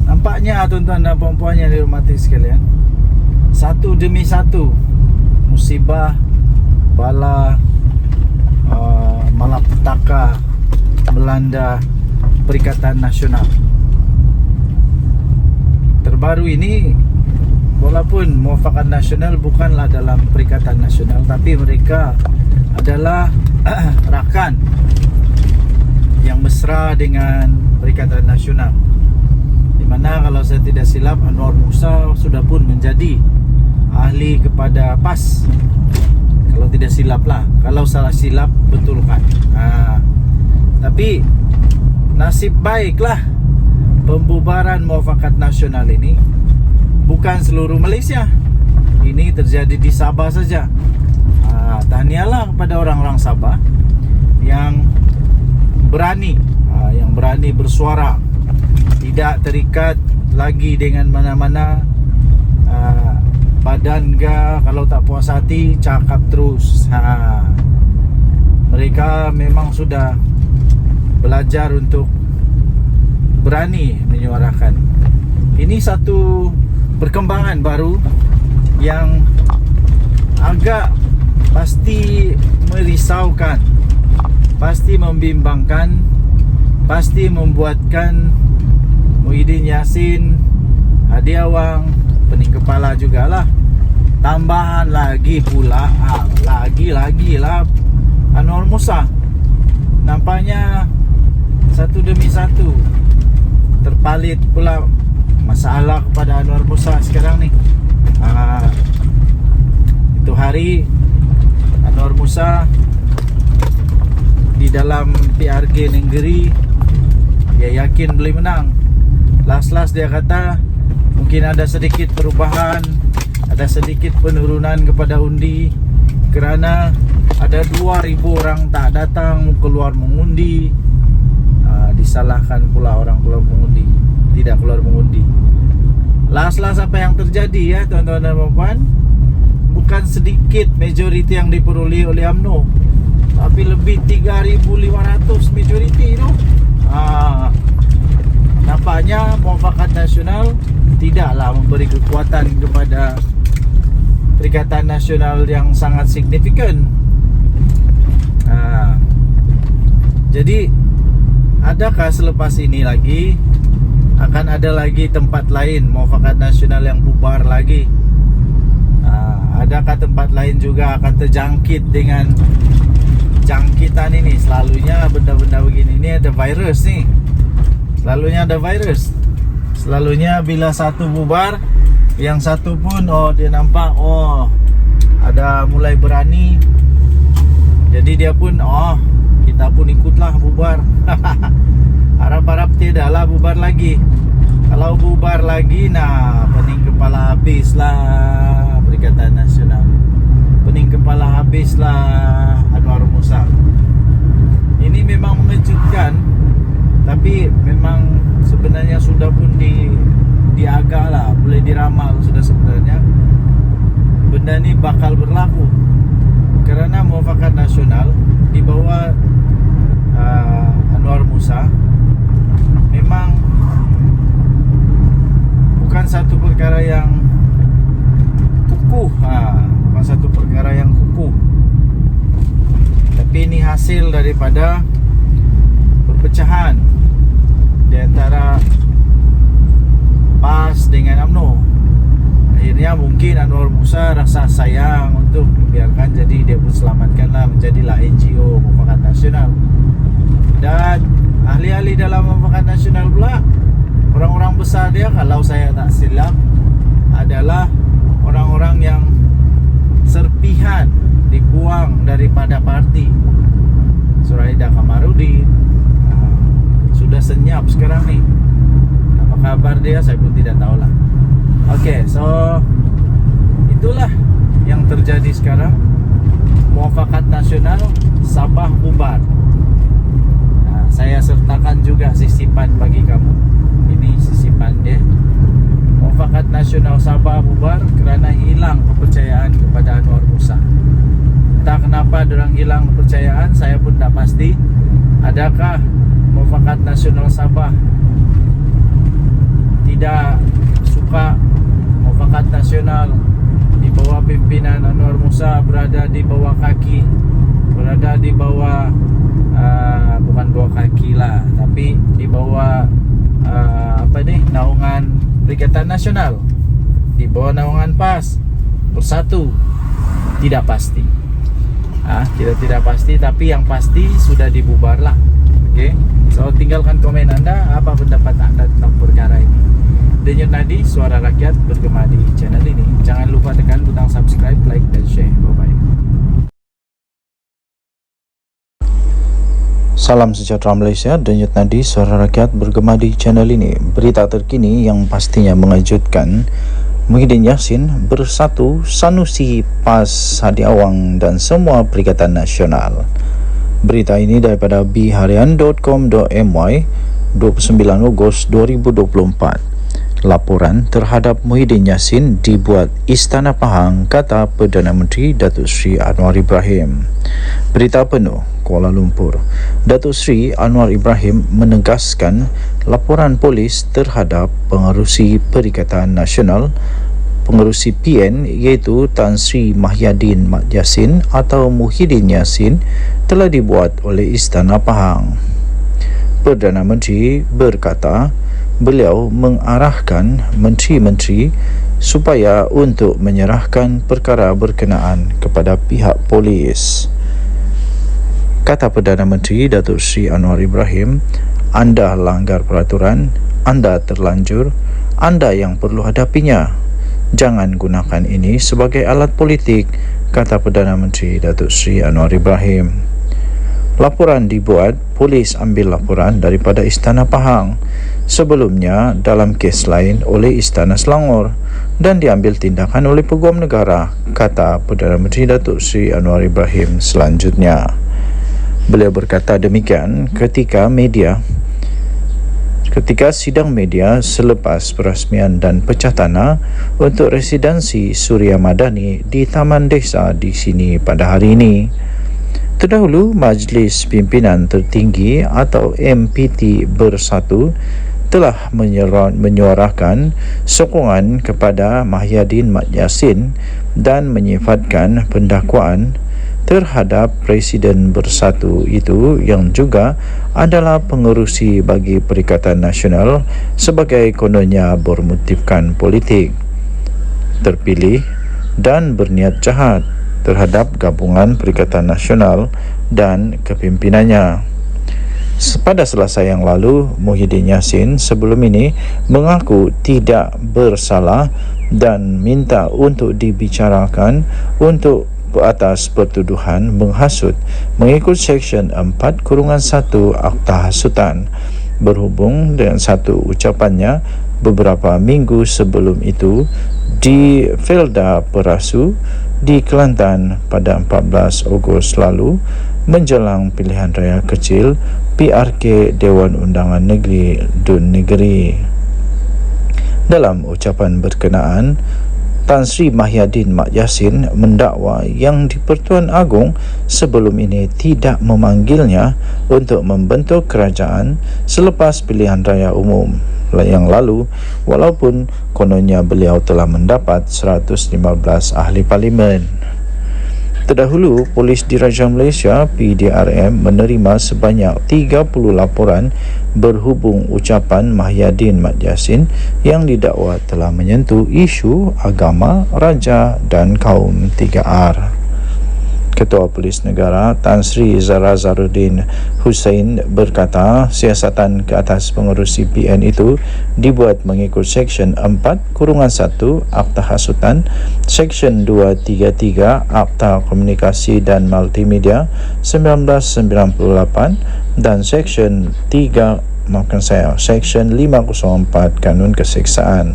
Nampaknya tuan-tuan dan puan-puan yang dihormati sekalian, satu demi satu musibah, bala, malapetaka melanda Perikatan Nasional. Terbaru ini, walaupun Muafakat Nasional bukanlah dalam Perikatan Nasional, tapi mereka adalah rakan yang mesra dengan Perikatan Nasional, di mana kalau saya tidak silap Anwar Musa sudah pun menjadi ahli kepada PAS. Kalau tidak silap lah, kalau salah silap betulkan. Tapi nasib baiklah pembubaran Muafakat Nasional ini bukan seluruh Malaysia. Ini terjadi di Sabah saja. Tahniahlah kepada orang-orang Sabah yang berani, bersuara, tidak terikat lagi dengan mana-mana badan ke. Kalau tak puas hati, cakap terus. Mereka memang sudah belajar untuk berani menyuarakan. Ini satu perkembangan baru yang agak pasti merisaukan, pasti membimbangkan, pasti membuatkan Muhyiddin Yassin, Hadi Awang, pening kepala jugalah. Tambahan lagi pula, lagi lah Anwar Musa. Nampaknya satu demi satu terpalit pula masalah kepada Anwar Musa sekarang ni. Itu hari Anwar Musa di dalam PRG negeri, dia yakin boleh menang. Last dia kata mungkin ada sedikit perubahan, ada sedikit penurunan kepada undi kerana ada 2,000 orang tak datang keluar mengundi. Disalahkan pula orang keluar mengundi, tidak keluar mengundi. Last apa yang terjadi ya tuan-tuan dan puan, bukan sedikit majoriti yang diperoleh oleh UMNO, tapi lebih 3,500 majoriti tu. Nampaknya Muafakat Nasional tidaklah memberi kekuatan kepada Perikatan Nasional yang sangat signifikan. Jadi adakah selepas ini lagi akan ada lagi tempat lain Muafakat Nasional yang bubar lagi? Adakah tempat lain juga akan terjangkit dengan jangkitan ini? Selalunya benda-benda begini ni ada virus ni. Selalunya ada virus. Selalunya bila satu bubar, yang satu pun dia nampak ada mulai berani. Jadi dia pun kita pun ikutlah bubar. Harap-harap tidaklah bubar lagi. Kalau bubar lagi, pening kepala habislah Perikatan Nasional. Pening kepala habislah Anwar Musa. Ini memang mengejutkan, tapi memang sebenarnya sudah pun diagak lah, boleh diramal sudah sebenarnya benda ni bakal berlaku. Kerana Muafakat Nasional di bawah Anwar Musa memang bukan satu perkara yang kukuh, bukan satu perkara yang kukuh, tapi ini hasil daripada perpecahan di antara PAS dengan UMNO. Akhirnya mungkin Anwar Musa rasa sayang untuk membiarkan, jadi dia pun selamatkanlah, menjadilah NGO Muafakat Nasional. Dan ahli-ahli dalam Muafakat Nasional pula, orang-orang besar dia, kalau saya tak silap, adalah orang-orang yang serpihan dibuang daripada parti. Suraida Kamarudin sudah senyap sekarang ni. Apa kabar dia saya pun tidak tahulah. Okey, so itulah yang terjadi sekarang. Muafakat Nasional Sabah bubar. Saya sertakan juga sisipan bagi kamu. Ini sisipan dia. Muafakat Nasional Sabah bubar kerana hilang kepercayaan kepada Anwar Musa. Entah kenapa dorang hilang kepercayaan, saya pun tak pasti. Adakah Muafakat Nasional Sabah tidak suka Muafakat Nasional di bawah pimpinan Anwar Musa berada di bawah kaki, berada di bawah bukan bawah kaki lah, tapi di bawah naungan Perikatan Nasional, di bawah naungan PAS Bersatu? Tidak pasti. Tidak pasti, tapi yang pasti sudah dibubar lah. Okey, so tinggalkan komen anda, apa pendapat anda tentang perkara ini. Denyut Nadi, suara rakyat bergema di channel ini. Jangan lupa tekan butang subscribe, like dan share. Bye bye. Salam sejahtera Malaysia, Denyut Nadi, suara rakyat bergema di channel ini. Berita terkini yang pastinya mengejutkan. Muhyiddin Yassin bersatu Sanusi, PAS, Hadi Awang dan semua Perikatan Nasional. Berita ini daripada biharian.com.my 29 Ogos 2024. Laporan terhadap Muhyiddin Yassin dibuat Istana Pahang, kata Perdana Menteri Datuk Seri Anwar Ibrahim. Berita penuh, Kuala Lumpur. Datuk Seri Anwar Ibrahim menegaskan laporan polis terhadap pengerusi Perikatan Nasional, pengerusi PN iaitu Tan Sri Mahyadin Mat Yassin atau Muhyiddin Yassin telah dibuat oleh Istana Pahang. Perdana Menteri berkata beliau mengarahkan menteri-menteri supaya untuk menyerahkan perkara berkenaan kepada pihak polis. Kata Perdana Menteri Datuk Seri Anwar Ibrahim, anda langgar peraturan, anda terlanjur, anda yang perlu hadapinya. Jangan gunakan ini sebagai alat politik, kata Perdana Menteri Datuk Seri Anwar Ibrahim. Laporan dibuat, polis ambil laporan daripada Istana Pahang, sebelumnya dalam kes lain oleh Istana Selangor, dan diambil tindakan oleh Peguam Negara, kata Perdana Menteri Datuk Seri Anwar Ibrahim selanjutnya. Beliau berkata demikian ketika sidang media selepas perasmian dan pecah tanah untuk residensi Suria Madani di Taman Desa di sini pada hari ini. Terdahulu, Majlis Pimpinan Tertinggi atau MPT Bersatu telah menyuarakan sokongan kepada Mahyadin Mat Yassin dan menyifatkan pendakwaan terhadap Presiden Bersatu itu yang juga adalah pengerusi bagi Perikatan Nasional sebagai kononnya bermotifkan politik, terpilih dan berniat jahat terhadap gabungan Perikatan Nasional dan kepimpinannya. Pada Selasa yang lalu, Muhyiddin Yassin sebelum ini mengaku tidak bersalah dan minta untuk dibicarakan untuk atas pertuduhan menghasut mengikut Seksyen 4-1 Akta Hasutan. Berhubung dengan satu ucapannya beberapa minggu sebelum itu di Felda Perasu di Kelantan pada 14 Ogos lalu menjelang pilihan raya kecil PRK Dewan Undangan Negeri Dun Negeri. Dalam ucapan berkenaan, Tan Sri Mahyadin Mat Yassin mendakwa yang di-Pertuan Agong sebelum ini tidak memanggilnya untuk membentuk kerajaan selepas pilihan raya umum yang lalu, walaupun kononnya beliau telah mendapat 115 ahli parlimen. Terdahulu, Polis Diraja Malaysia PDRM menerima sebanyak 30 laporan berhubung ucapan Mahyadin Mat Yassin yang didakwa telah menyentuh isu agama, raja dan kaum 3R. Ketua Polis Negara Tan Sri Zara Zaruddin Hussein berkata siasatan ke atas pengerusi PN itu dibuat mengikut Seksyen 4-1 Akta Hasutan, Seksyen 233 Akta Komunikasi dan Multimedia 1998 dan Seksyen 504 Kanun Keseksaan.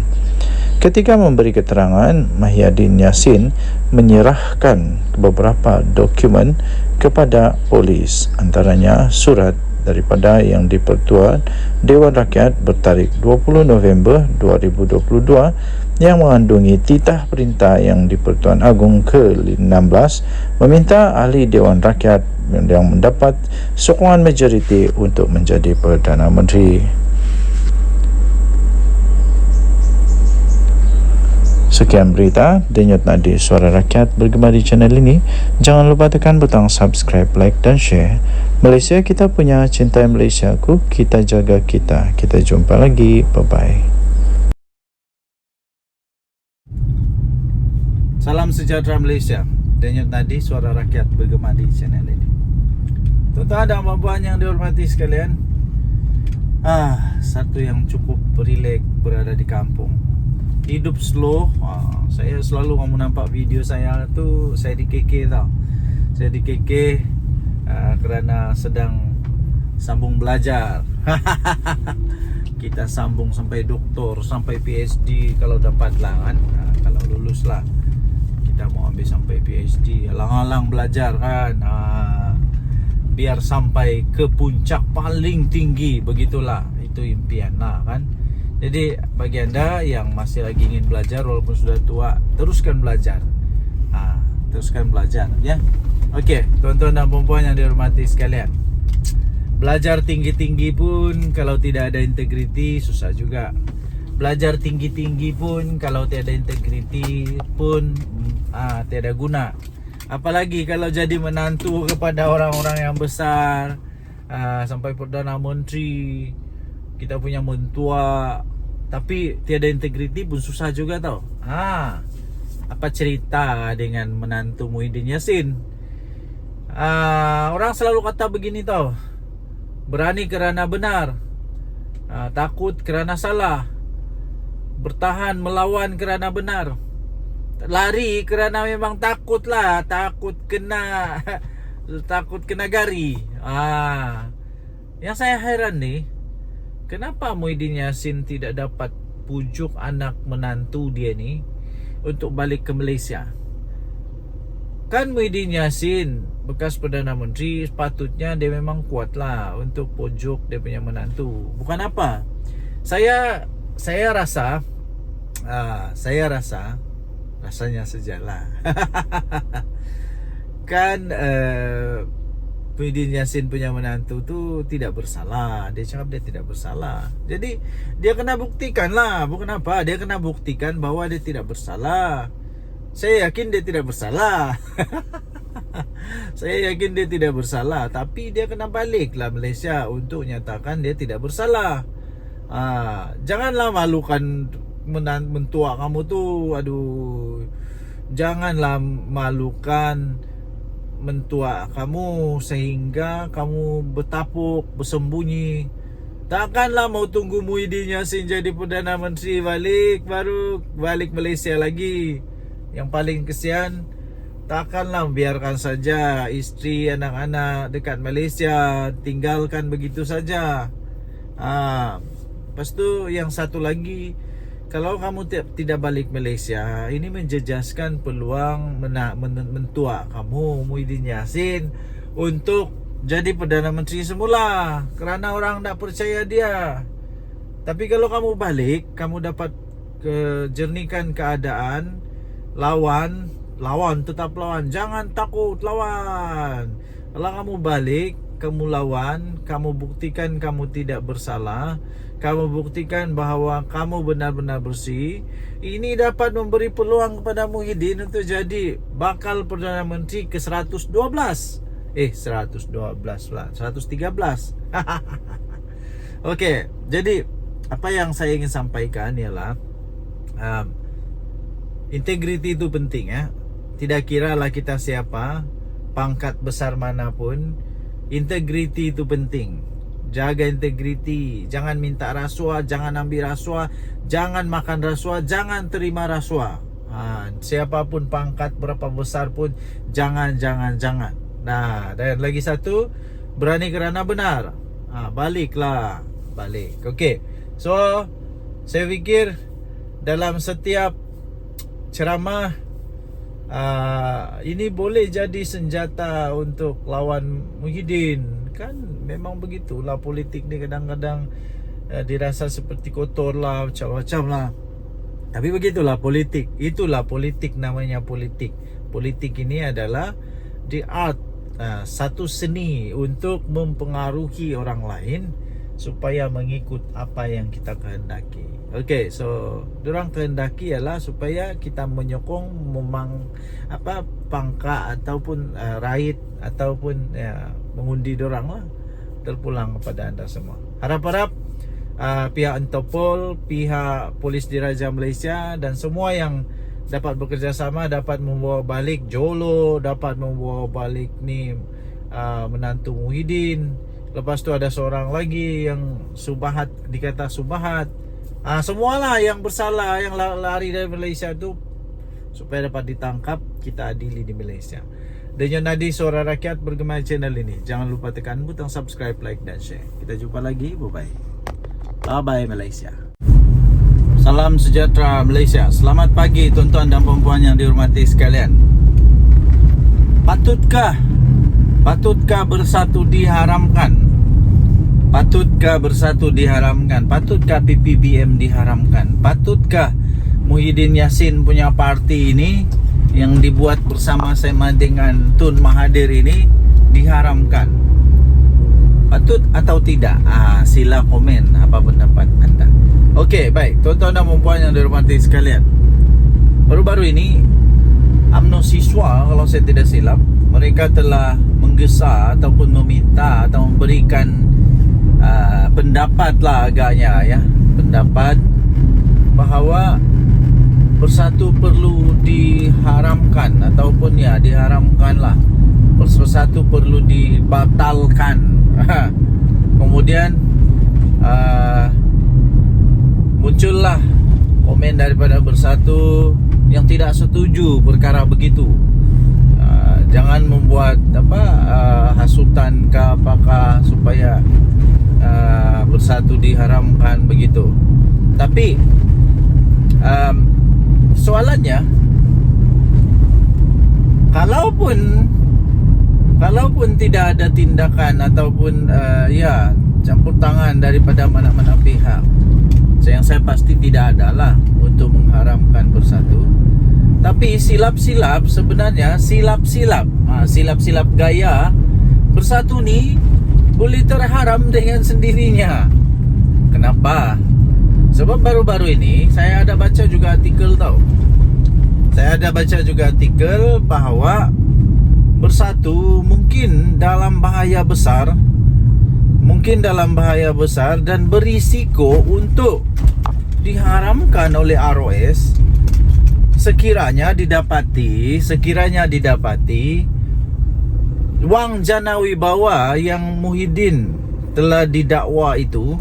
Ketika memberi keterangan, Mahyadin Yassin menyerahkan beberapa dokumen kepada polis, antaranya surat daripada Yang di-Pertuan Dewan Rakyat bertarikh 20 November 2022 yang mengandungi titah perintah Yang di-Pertuan Agong ke-16 meminta ahli Dewan Rakyat yang mendapat sokongan majoriti untuk menjadi Perdana Menteri. Sekian berita Denyut Nadi Suara Rakyat bergema di channel ini. Jangan lupa tekan butang subscribe, like dan share. Malaysia kita punya, cintai Malaysia ku, kita jaga kita. Kita jumpa lagi. Bye-bye. Salam sejahtera Malaysia. Denyut Nadi Suara Rakyat bergema di channel ini. Tuan-tuan dan puan yang dihormati sekalian, satu yang cukup rileks berada di kampung. Hidup slow. Saya selalu kamu nampak video saya tu, saya di KK tau. Saya di KK kerana sedang sambung belajar. Kita sambung sampai doktor, sampai PhD kalau dapat lah kan. Kalau lulus lah, kita mau ambil sampai PhD. Alang-alang belajar kan, biar sampai ke puncak paling tinggi. Begitulah, itu impian lah kan. Jadi bagi anda yang masih lagi ingin belajar walaupun sudah tua, teruskan belajar. Teruskan belajar ya. Okey, tuan-tuan dan puan yang dihormati sekalian. Belajar tinggi-tinggi pun kalau tidak ada integriti susah juga. Belajar tinggi-tinggi pun kalau tiada integriti pun tiada guna. Apalagi kalau jadi menantu kepada orang-orang yang besar, sampai Perdana Menteri, kita punya mentua, tapi tiada integriti pun susah juga tau. Apa cerita dengan menantu Muhyiddin Yassin? Orang selalu kata begini tau, berani kerana benar, takut kerana salah, bertahan melawan kerana benar, lari kerana memang takut lah, takut kena gari. Yang saya heran nih, kenapa Muhyiddin Yassin tidak dapat pujuk anak menantu dia ni untuk balik ke Malaysia? Kan Muhyiddin Yassin bekas Perdana Menteri, sepatutnya dia memang kuat lah untuk pujuk dia punya menantu. Bukan apa, saya rasa rasanya sajalah. Kan Muhyiddin Yassin punya menantu tu tidak bersalah. Dia cakap dia tidak bersalah. Jadi dia kena buktikan lah. Bukan apa, dia kena buktikan bahawa dia tidak bersalah. Saya yakin dia tidak bersalah. Saya yakin dia tidak bersalah. Tapi dia kena balik lah Malaysia untuk nyatakan dia tidak bersalah. Janganlah malukan mentua kamu tu. Aduh, janganlah malukan mentua kamu sehingga kamu bertapuk, bersembunyi. Takkanlah mau tunggu Muhyiddin Yassin jadi Perdana Menteri baru balik Malaysia lagi. Yang paling kesian, takkanlah biarkan saja isteri, anak-anak dekat Malaysia, tinggalkan begitu saja. Lepas tu yang satu lagi, kalau kamu tidak balik Malaysia, ini menjejaskan peluang mentua kamu Muhyiddin Yassin untuk jadi Perdana Menteri semula, kerana orang tak percaya dia. Tapi kalau kamu balik, kamu dapat jernihkan keadaan. Lawan, tetap lawan. Jangan takut, lawan. Kalau kamu balik, kamu lawan, kamu buktikan kamu tidak bersalah, kamu buktikan bahawa kamu benar-benar bersih. Ini dapat memberi peluang kepada Muhyiddin untuk jadi bakal Perdana Menteri ke 112. 112 lah, 113. Okey, jadi apa yang saya ingin sampaikan ialah integriti itu penting ya. Tidak kiralah kita siapa, pangkat besar manapun, integriti itu penting. Jaga integriti, jangan minta rasuah, jangan ambil rasuah, jangan makan rasuah, jangan terima rasuah. Siapapun pangkat berapa besar pun jangan. Nah, dan lagi satu, berani kerana benar. Balik. Okey. So, saya fikir dalam setiap ceramah ini boleh jadi senjata untuk lawan Muhyiddin. Kan memang begitulah politik ni, kadang-kadang dirasa seperti kotor lah, macam-macam lah. Tapi begitulah politik. Itulah politik, namanya politik. Politik ini adalah the art, satu seni untuk mempengaruhi orang lain supaya mengikut apa yang kita kehendaki. Okay, so diorang kehendaki ialah supaya kita menyokong pangkat ataupun raid ataupun mengundi diorang lah. Terpulang kepada anda semua. Harap-harap pihak Interpol, pihak Polis Diraja Malaysia dan semua yang dapat bekerjasama dapat membawa balik Jolo, dapat membawa balik ni menantu Muhyiddin. Lepas tu ada seorang lagi yang Subahat, dikata Subahat. Semualah yang bersalah, yang lari dari Malaysia tu, supaya dapat ditangkap, kita adili di Malaysia. Denyut Nadi Suara Rakyat bergema channel ini. Jangan lupa tekan butang subscribe, like dan share. Kita jumpa lagi. Bye-bye. Bye-bye Malaysia. Salam sejahtera Malaysia. Selamat pagi tuan-tuan dan puan-puan yang dihormati sekalian. Patutkah bersatu diharamkan? Patutkah bersatu diharamkan? Patutkah PPBM diharamkan? Patutkah Muhyiddin Yassin punya parti ini yang dibuat bersama-sama dengan Tun Mahathir ini diharamkan? Patut atau tidak? Sila komen apa pendapat anda. Okey, baik tuan-tuan dan puan-puan yang dihormati sekalian. Baru-baru ini UMNO siswa, kalau saya tidak silap, mereka telah menggesa ataupun meminta atau memberikan pendapat lah agaknya ya, pendapat bahawa bersatu perlu diharamkan ataupun ya diharamkan lah, bersatu perlu dibatalkan. Kemudian muncullah komen daripada bersatu yang tidak setuju perkara begitu. Jangan membuat hasutan ke apakah supaya bersatu diharamkan begitu. Tapi soalannya, kalaupun tidak ada tindakan ataupun campur tangan daripada mana-mana pihak, yang saya pasti tidak ada lah untuk mengharamkan bersatu. Tapi silap-silap sebenarnya, silap-silap gaya bersatu ni boleh terharam dengan sendirinya. Kenapa? Sebab baru-baru ini saya ada baca juga artikel tau. Saya ada baca juga artikel bahawa bersatu mungkin dalam bahaya besar, dan berisiko untuk diharamkan oleh ROS sekiranya didapati wang jana wibawa yang Muhyiddin telah didakwa itu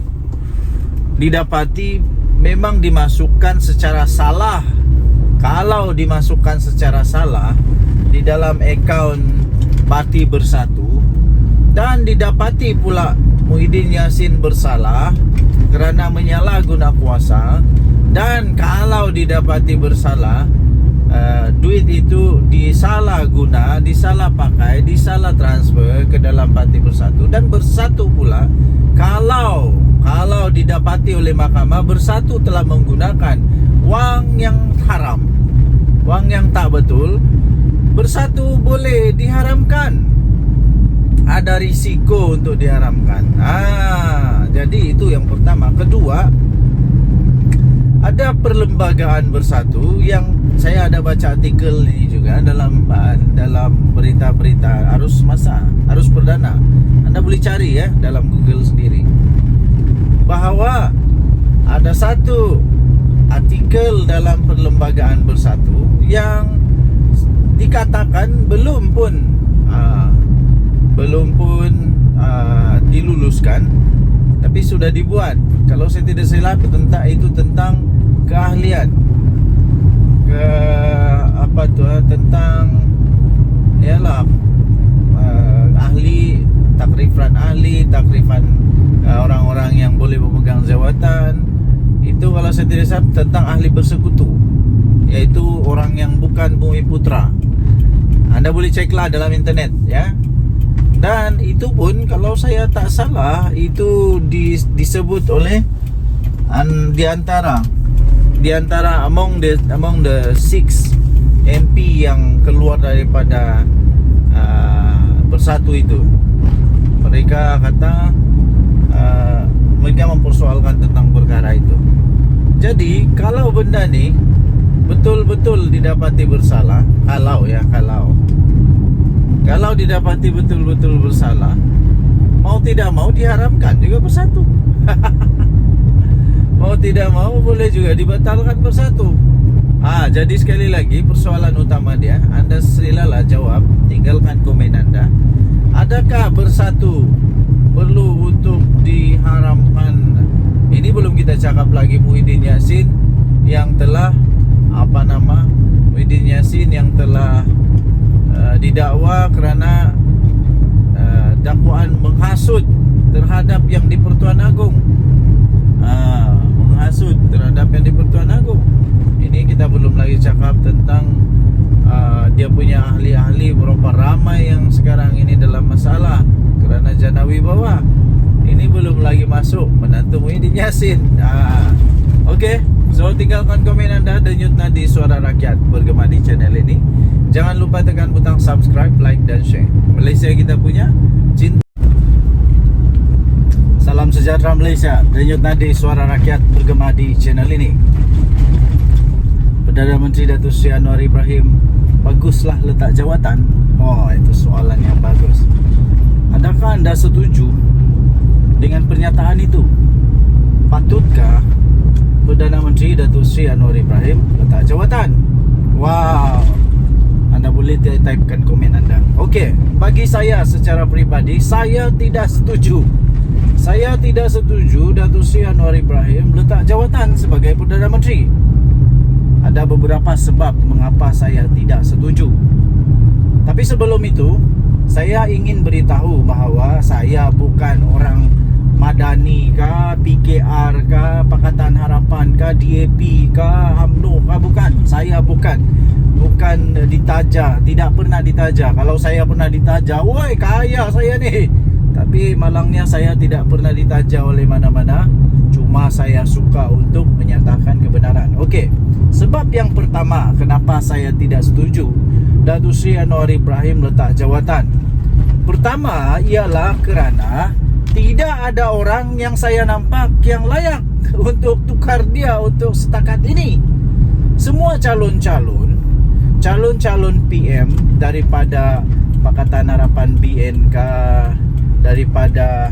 didapati memang dimasukkan secara salah. Kalau dimasukkan secara salah di dalam akaun Parti Bersatu dan didapati pula Muhyiddin Yassin bersalah kerana menyalahguna kuasa, dan kalau didapati bersalah, duit itu disalah pakai, disalah transfer ke dalam Parti Bersatu, dan Bersatu pula kalau didapati oleh mahkamah Bersatu telah menggunakan wang yang haram, wang yang tak betul, Bersatu boleh diharamkan. Ada risiko untuk diharamkan. Jadi itu yang pertama. Kedua, ada perlembagaan Bersatu yang saya ada baca artikel ini juga dalam berita-berita arus perdana. Anda boleh cari ya dalam Google sendiri, bahawa ada satu artikel dalam perlembagaan Bersatu yang dikatakan belum pun diluluskan, tapi sudah dibuat. Kalau saya tidak silap tentang keahlian tentang takrifan orang-orang yang boleh memegang jawatan Itu kalau saya tidak salah tentang ahli bersekutu, yaitu orang yang bukan Bumi Putra. Anda boleh ceklah dalam internet ya. Dan itu pun kalau saya tak salah itu disebut oleh di antara among the 6 MP yang keluar daripada Bersatu itu. Mereka kata mereka mempersoalkan tentang perkara itu. Jadi kalau benda ni betul-betul didapati bersalah, kalau didapati betul-betul bersalah, mau tidak mau diharamkan juga bersatu. Mau tidak mau boleh juga dibatalkan bersatu. Jadi sekali lagi persoalan utama dia, Anda silalah jawab, tinggalkan komen Anda. Adakah bersatu perlu untuk diharamkan? Ini belum kita cakap lagi Muhyiddin Yassin yang telah Muhyiddin Yassin yang telah didakwa kerana dakwaan menghasut terhadap yang di Pertuan Agong. Menghasut terhadap yang di Pertuan Agong. Ini kita belum lagi cakap tentang dia punya ahli-ahli, berapa ramai yang sekarang ini dalam masalah kerana jana wibawa. Ini belum lagi masuk menantu Muhyiddin Yassin. Okey, so tinggalkan komen anda. Denyut nadi suara rakyat bergema di channel ini. Jangan lupa tekan butang subscribe, like dan share. Malaysia kita punya, cinta. Salam sejahtera Malaysia. Denyut nadi suara rakyat bergema di channel ini. Perdana Menteri Datuk Seri Anwar Ibrahim, baguslah letak jawatan. Itu soalan yang bagus. Adakah anda setuju dengan pernyataan itu? Patutkah Perdana Menteri Datuk Seri Anwar Ibrahim letak jawatan? Anda boleh typekan komen anda. Okey, bagi saya secara peribadi, saya tidak setuju. Saya tidak setuju Datuk Seri Anwar Ibrahim letak jawatan sebagai Perdana Menteri. Ada beberapa sebab mengapa saya tidak setuju. Tapi sebelum itu, saya ingin beritahu bahawa saya bukan orang Madani kah, PKR kah, Pakatan Harapan kah, DAP kah, UMNO kah, bukan. Saya bukan ditaja, tidak pernah ditaja. Kalau saya pernah ditaja, woi kaya saya ni. Tapi malangnya saya tidak pernah ditaja oleh mana-mana. Cuma saya suka untuk menyatakan kebenaran. Okey, sebab yang pertama kenapa saya tidak setuju Datuk Seri Anwar Ibrahim letak jawatan. Pertama ialah kerana tidak ada orang yang saya nampak yang layak untuk tukar dia untuk setakat ini. Semua calon-calon PM daripada Pakatan Harapan BNK, daripada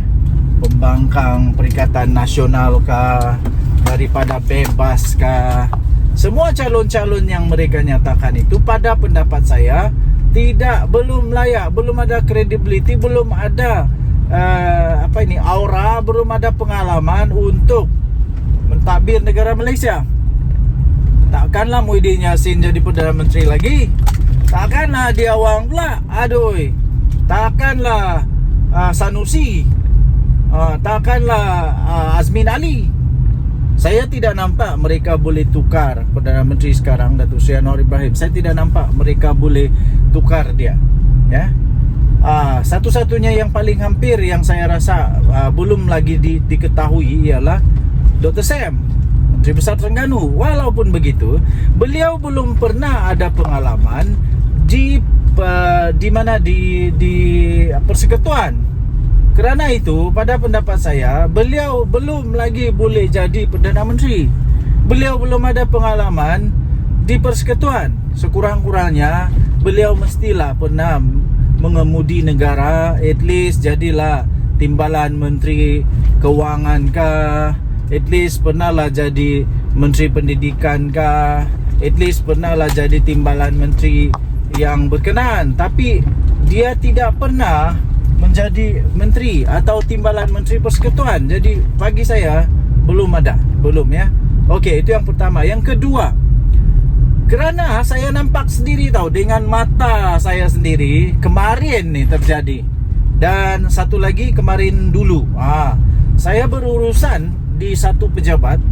Pembangkang Perikatan Nasional kah, daripada Bebas kah, semua calon-calon yang mereka nyatakan itu pada pendapat saya belum layak, belum ada credibility, belum ada aura, belum ada pengalaman untuk mentadbir negara Malaysia. Takkanlah Muhyiddin Yassin jadi Perdana Menteri lagi. Takkanlah dia awang pula. Takkanlah Sanusi. Takkanlah Azmin Ali. Saya tidak nampak mereka boleh tukar Perdana Menteri sekarang, Datuk Seri Anwar Ibrahim. Saya tidak nampak mereka boleh tukar dia. Ya. Satu-satunya yang paling hampir yang saya rasa belum lagi diketahui ialah Dr. Sam, Menteri Besar Terengganu. Walaupun begitu, beliau belum pernah ada pengalaman di persekutuan. Kerana itu, pada pendapat saya, beliau belum lagi boleh jadi Perdana Menteri. Beliau belum ada pengalaman di persekutuan. Sekurang-kurangnya, beliau mestilah pernah mengemudi negara. At least jadilah Timbalan Menteri Kewangan kah, at least pernahlah jadi Menteri Pendidikan kah, at least pernahlah jadi Timbalan Menteri yang berkenaan. Tapi dia tidak pernah menjadi menteri atau timbalan menteri persekutuan. Jadi bagi saya belum ya. Okey, itu yang pertama. Yang kedua, kerana saya nampak sendiri dengan mata saya sendiri kemarin ni terjadi. Dan satu lagi kemarin dulu, saya berurusan di satu pejabat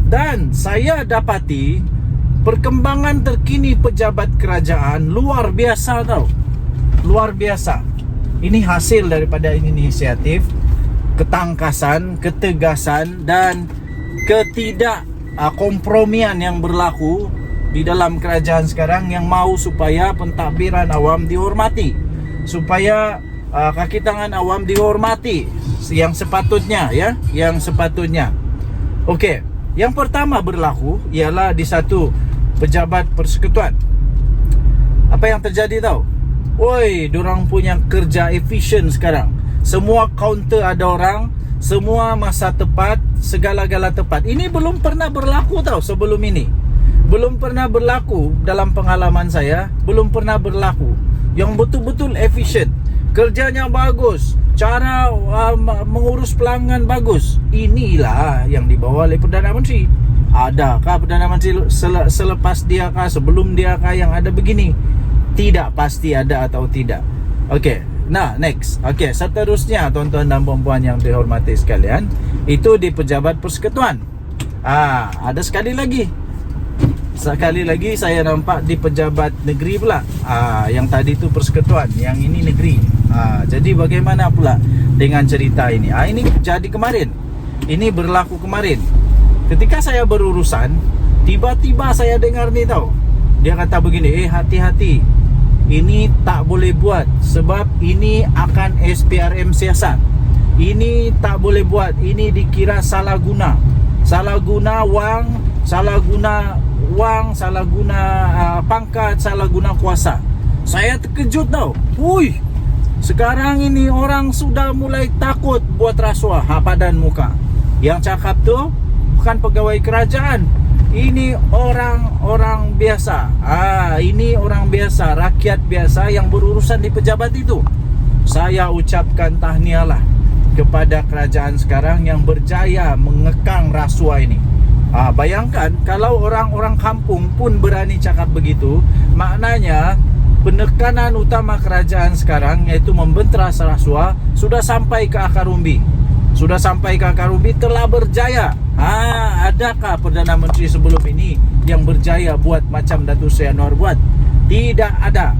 Dan saya dapati perkembangan terkini pejabat kerajaan luar biasa tau. Luar biasa. Ini hasil daripada inisiatif, ketangkasan, ketegasan dan kompromian yang berlaku di dalam kerajaan sekarang yang mau supaya pentadbiran awam dihormati, supaya kaki tangan awam dihormati yang sepatutnya, ya, yang sepatutnya. Okey, yang pertama berlaku ialah di satu pejabat persekutuan. Apa yang terjadi tau? Oi, dorang punya kerja efisien sekarang. Semua kaunter ada orang, semua masa tepat, segala-gala tepat. Ini belum pernah berlaku tau sebelum ini. Belum pernah berlaku dalam pengalaman saya, belum pernah berlaku. Yang betul-betul efisien. Kerjanya bagus, cara mengurus pelanggan bagus. Inilah yang dibawa oleh Perdana Menteri. Adakah Perdana Menteri selepas dia kah, sebelum dia kah yang ada begini? Tidak pasti ada atau tidak. Okey, nah next. Okey, seterusnya tuan-tuan dan puan-puan yang dihormati sekalian, itu di pejabat persekutuan. Ada sekali lagi saya nampak di pejabat negeri pula. Yang tadi tu persekutuan, yang ini negeri. Jadi bagaimana pula dengan cerita ini? Ini jadi kemarin. Ini berlaku kemarin. Ketika saya berurusan, tiba-tiba saya dengar ni tau. Dia kata begini, hati-hati. Ini tak boleh buat sebab ini akan SPRM siasat. Ini tak boleh buat, ini dikira salah guna. Salah guna wang, salah guna pangkat, salah guna kuasa. Saya terkejut tau. Hui, sekarang ini orang sudah mulai takut buat rasuah padan muka. Yang cakap tu bukan pegawai kerajaan. Ini orang-orang biasa. Ini orang biasa, rakyat biasa yang berurusan di pejabat itu. Saya ucapkan tahniahlah kepada kerajaan sekarang yang berjaya mengekang rasuah ini. Bayangkan kalau orang-orang kampung pun berani cakap begitu, maknanya penekanan utama kerajaan sekarang iaitu membenteras rasuah sudah sampai ke akar umbi. Sudah sampai ke akar umbi, telah berjaya. Adakah Perdana Menteri sebelum ini yang berjaya buat macam Datuk Seri Anwar buat? Tidak ada.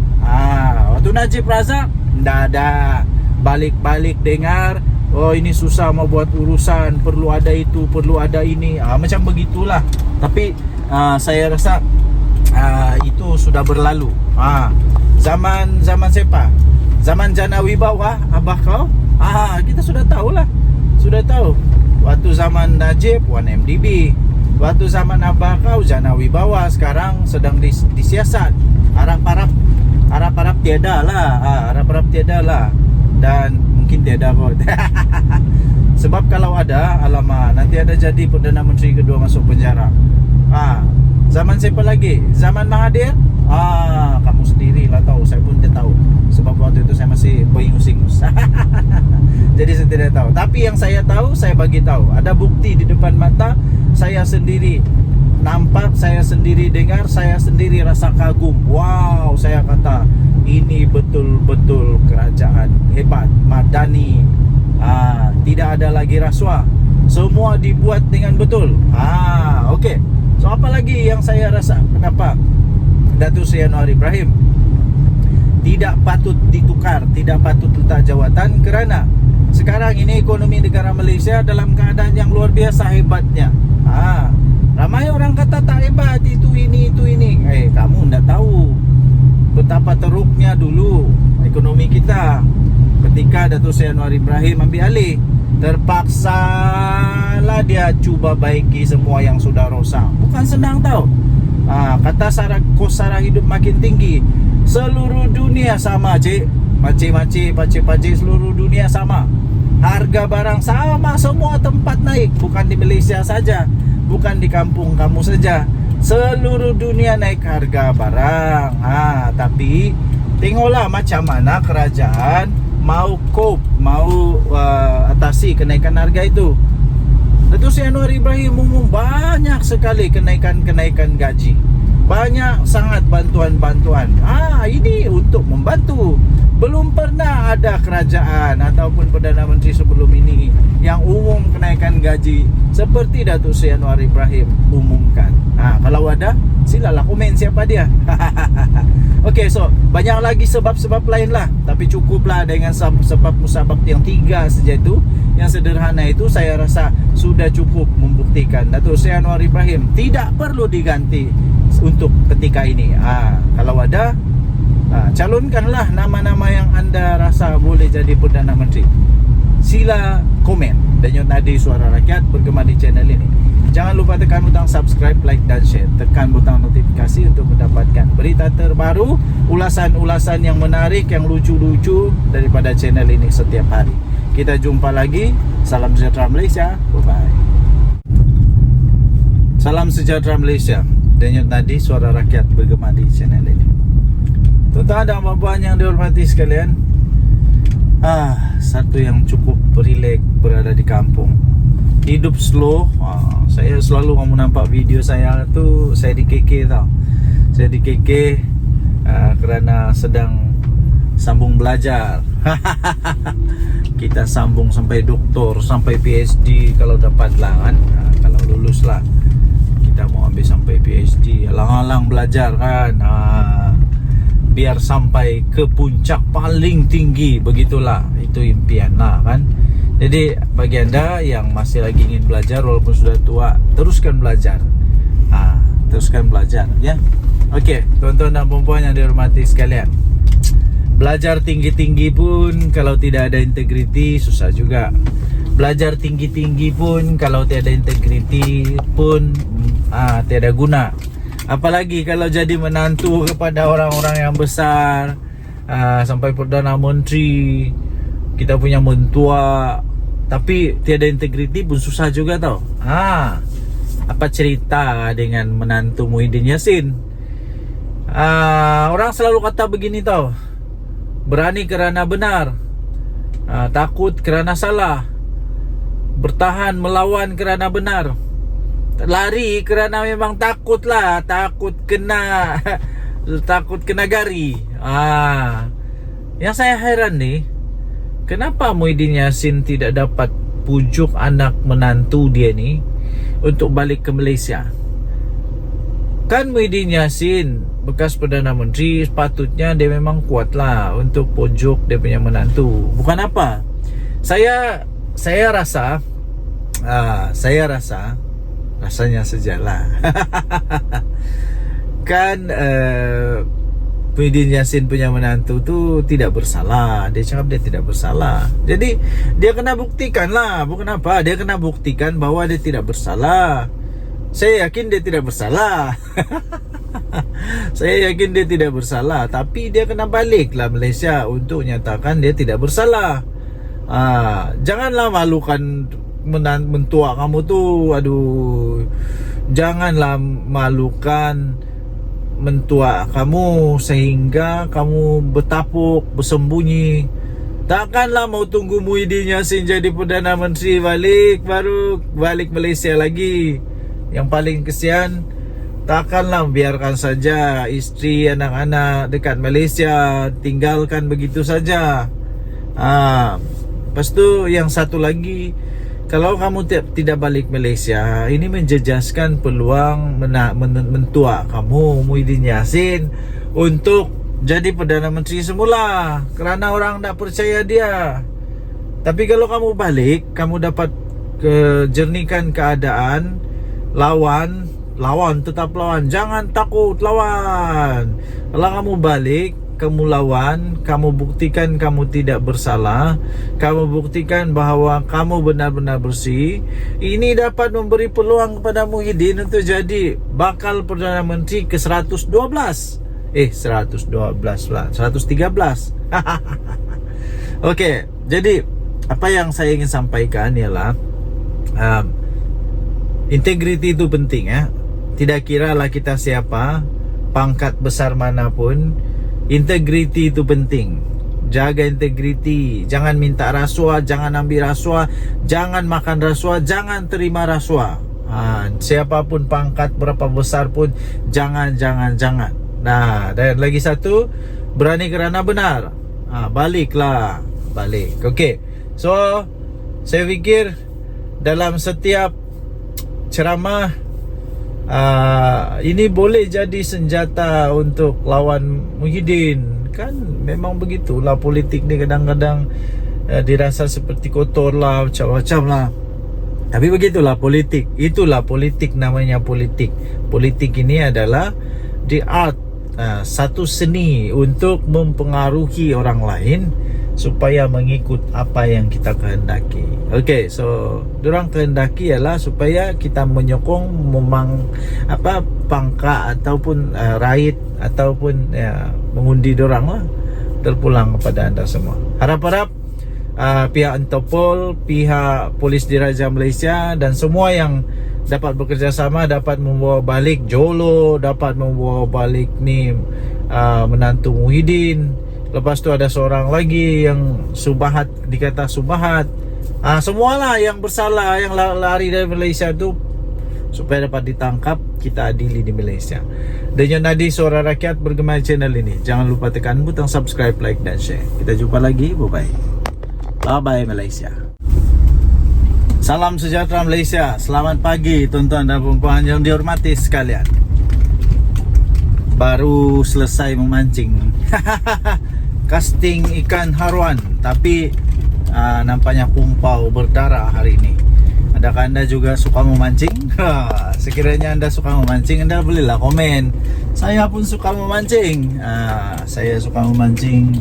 Waktu Najib Razak, tidak ada. Balik-balik dengar, oh ini susah mau buat urusan, perlu ada itu, perlu ada ini. Macam begitulah. Tapi saya rasa itu sudah berlalu. Zaman siapa? Zaman Jana Wibawa, abah kau? Kita sudah tahulah. Sudah tahu. Waktu zaman Najib 1MDB, waktu zaman abah kau Jana Wibawa, sekarang sedang disiasat. Harap-harap tiada lah. Harap-harap tiada lah. Dan mungkin tiada kot. Sebab kalau ada, alamak, nanti ada jadi Perdana Menteri kedua masuk penjara. Zaman siapa lagi? Zaman Mahathir? Kamu sendirilah tahu. Saya pun tidak tahu. Sebab waktu itu saya masih beringus-ingus. Jadi saya tidak tahu. Tapi yang saya tahu, saya bagi tahu. Ada bukti di depan mata. Saya sendiri nampak, saya sendiri dengar, saya sendiri rasa kagum. Wow, saya kata ini betul-betul kerajaan hebat, madani. Tidak ada lagi rasuah. Semua dibuat dengan betul. Okey. So apa lagi yang saya rasa? Kenapa Datuk Seri Anwar Ibrahim tidak patut ditukar, tidak patut letak jawatan? Kerana sekarang ini ekonomi negara Malaysia dalam keadaan yang luar biasa hebatnya. Ramai orang kata tak hebat, itu ini. Kamu tidak tahu betapa teruknya dulu ekonomi kita ketika Datuk Seri Anwar Ibrahim ambil alih. Terpaksalah dia cuba baiki semua yang sudah rosak. Bukan senang tau. Kata kos sara hidup makin tinggi. Seluruh dunia sama, cik. Pakcik-pakcik, seluruh dunia sama. Harga barang sama, semua tempat naik. Bukan di Malaysia saja, bukan di kampung kamu saja. Seluruh dunia naik harga barang. Tapi tengoklah macam mana kerajaan mau cope, mau atasi kenaikan harga itu. Datuk Seri Anwar Ibrahim umum banyak sekali kenaikan gaji. Banyak sangat bantuan-bantuan. Ini untuk membantu. Belum pernah ada kerajaan ataupun Perdana Menteri sebelum ini yang umum kenaikan gaji seperti Datuk Seri Anwar Ibrahim umumkan. Kalau ada, silalah komen siapa dia. Okey, so banyak lagi sebab-sebab lain lah, tapi cukuplah dengan sebab musabab yang 3 saja itu. Yang sederhana itu saya rasa sudah cukup membuktikan Datuk Seri Anwar Ibrahim tidak perlu diganti untuk ketika ini. Kalau ada, calonkanlah nama-nama yang anda rasa boleh jadi Perdana Menteri. Sila komen. Denyut Nadi Suara Rakyat bergema di channel ini. Jangan lupa tekan butang subscribe, like dan share. Tekan butang notifikasi untuk mendapatkan berita terbaru, ulasan-ulasan yang menarik, yang lucu-lucu daripada channel ini setiap hari. Kita jumpa lagi. Salam sejahtera Malaysia. Bye-bye. Salam sejahtera Malaysia. Denyut Nadi Suara Rakyat bergema di channel ini. Tuan-tuan dan puan-puan yang dihormati sekalian, satu yang cukup rileks berada di kampung. Hidup slow. Saya selalu kamu nampak video saya tu, saya di KK tau. Saya di KK kerana sedang sambung belajar. Kita sambung sampai doktor, sampai PhD kalau dapat lah kan. Kalau lulus lah, kita mau ambil sampai PhD. Alang-alang belajar kan. Biar sampai ke puncak paling tinggi. Begitulah, itu impian lah kan. Jadi bagi anda yang masih lagi ingin belajar walaupun sudah tua, teruskan belajar. Teruskan belajar ya. Okey, tuan-tuan dan puan-puan yang dihormati sekalian, belajar tinggi-tinggi pun kalau tidak ada integriti susah juga. Belajar tinggi-tinggi pun kalau tiada integriti pun tiada guna. Apalagi kalau jadi menantu kepada orang-orang yang besar, sampai Perdana Menteri, kita punya mentua, tapi tiada integriti pun susah juga tau. Apa cerita dengan menantu Muhyiddin Yassin? Orang selalu kata begini tau, berani kerana benar, takut kerana salah, bertahan melawan kerana benar, lari kerana memang takut lah, takut kena takut kena gari. Yang saya heran nih, kenapa Muhyiddin Yassin tidak dapat pujuk anak menantu dia ni untuk balik ke Malaysia? Kan Muhyiddin Yassin bekas Perdana Menteri, sepatutnya dia memang kuat lah untuk pujuk dia punya menantu. Bukan apa, saya rasa rasanya sajalah. Kan Muhyiddin Yassin punya menantu tu tidak bersalah. Dia cakap dia tidak bersalah. Jadi dia kena buktikan lah. Bukan apa, dia kena buktikan bahawa dia tidak bersalah. Saya yakin dia tidak bersalah. Saya yakin dia tidak bersalah. Tapi dia kena baliklah Malaysia untuk nyatakan dia tidak bersalah. Janganlah malukan mentua kamu tu. Aduh, janganlah malukan mentua kamu sehingga kamu bertapuk, bersembunyi. Takkanlah mau tunggu Muhyiddin Yassin jadi Perdana Menteri baru balik Malaysia lagi. Yang paling kesian, takkanlah biarkan saja isteri, anak-anak dekat Malaysia, tinggalkan begitu saja. Lepas tu yang satu lagi, kalau kamu tidak balik Malaysia, ini menjejaskan peluang mentua kamu Muhyiddin Yassin untuk jadi Perdana Menteri semula, kerana orang tak percaya dia. Tapi kalau kamu balik, kamu dapat jernihkan keadaan. Lawan, tetap lawan. Jangan takut, lawan. Kalau kamu balik, kamu lawan, kamu buktikan kamu tidak bersalah, kamu buktikan bahawa kamu benar-benar bersih. Ini dapat memberi peluang kepada Muhyiddin untuk jadi bakal Perdana Menteri ke 112. 112 lah, 113. Okey, jadi apa yang saya ingin sampaikan ialah integriti itu penting ya. Tidak kiralah kita siapa, pangkat besar manapun, integriti itu penting. Jaga integriti, jangan minta rasuah, jangan ambil rasuah, jangan makan rasuah, jangan terima rasuah. Siapapun pangkat berapa besar pun jangan. Nah, dan lagi satu, berani kerana benar. baliklah. Balik. Okey. So saya fikir dalam setiap ceramah ini boleh jadi senjata untuk lawan Muhyiddin. Kan memang begitulah politik ni, kadang-kadang dirasa seperti kotor lah, macam-macam lah. Tapi begitulah politik. Itulah politik, namanya politik. Politik ini adalah the art, satu seni untuk mempengaruhi orang lain supaya mengikut apa yang kita kehendaki. Okey, so dorang kehendaki ialah supaya kita menyokong pangkat ataupun raid ataupun mengundi dorang lah. Terpulang kepada anda semua. Harap-harap pihak Interpol, pihak Polis Diraja Malaysia dan semua yang dapat bekerjasama dapat membawa balik Jolo, dapat membawa balik ni menantu Muhyiddin. Lepas tu ada seorang lagi yang Subahat, dikata Subahat. Semualah yang bersalah, yang lari dari Malaysia tu, supaya dapat ditangkap, kita adili di Malaysia. Denyut Nadi Suara Rakyat bergema channel ini. Jangan lupa tekan butang subscribe, like dan share. Kita jumpa lagi. Bye-bye. Bye-bye Malaysia. Salam sejahtera Malaysia. Selamat pagi tuan-tuan dan puan-puan yang dihormati sekalian. Baru selesai memancing. Casting ikan haruan, tapi nampaknya kumpau berdarah hari ini. Adakah anda juga suka memancing? Sekiranya anda suka memancing, anda bolehlah komen. Saya pun suka memancing. Saya suka memancing.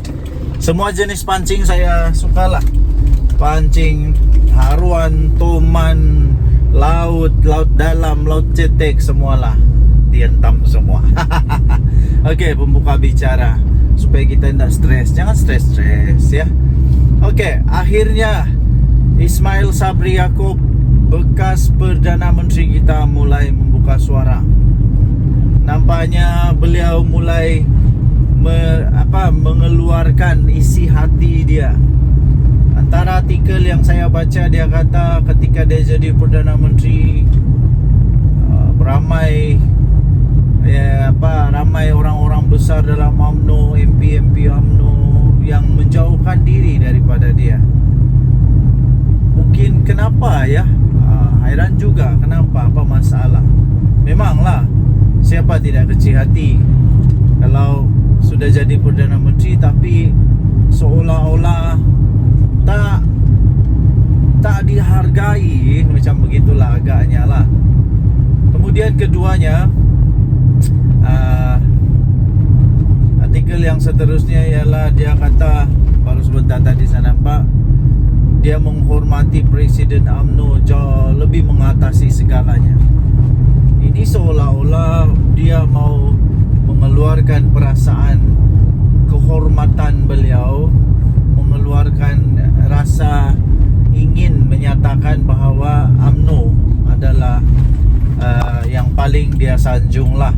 Semua jenis pancing saya sukalah. Pancing haruan, toman, laut dalam, laut cetek, semualah dihentam semua. Okey, pembuka bicara supaya kita tidak stres. Jangan stres-stres ya. Okey, akhirnya Ismail Sabri Yaakob, bekas Perdana Menteri kita, mulai membuka suara. Nampaknya beliau mulai mengeluarkan isi hati dia. Antara artikel yang saya baca, dia kata ketika dia jadi Perdana Menteri, ramai orang-orang besar dalam UMNO, MP UMNO yang menjauhkan diri daripada dia. Mungkin kenapa ya? Hairan juga kenapa, apa masalah? Memanglah siapa tidak kecil hati kalau sudah jadi Perdana Menteri tapi seolah-olah tak dihargai, macam begitulah agaknya lah. Kemudian keduanya, artikel yang seterusnya ialah dia kata, baru sebentar tadi saya nampak, dia menghormati Presiden UMNO jauh lebih mengatasi segalanya. Ini seolah-olah dia mau mengeluarkan perasaan kehormatan beliau, mengeluarkan rasa ingin menyatakan bahawa UMNO adalah yang paling dia sanjung lah.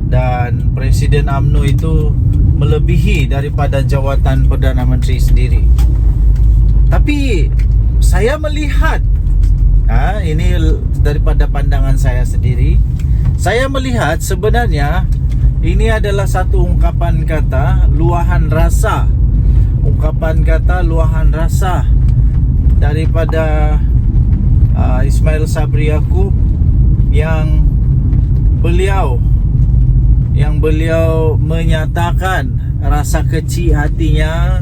Dan Presiden UMNO itu melebihi daripada jawatan Perdana Menteri sendiri. Tapi saya melihat, ini daripada pandangan saya sendiri, saya melihat sebenarnya ini adalah satu ungkapan kata luahan rasa. Ungkapan kata luahan rasa daripada Ismail Sabri Yaakob yang beliau menyatakan rasa kecil hatinya,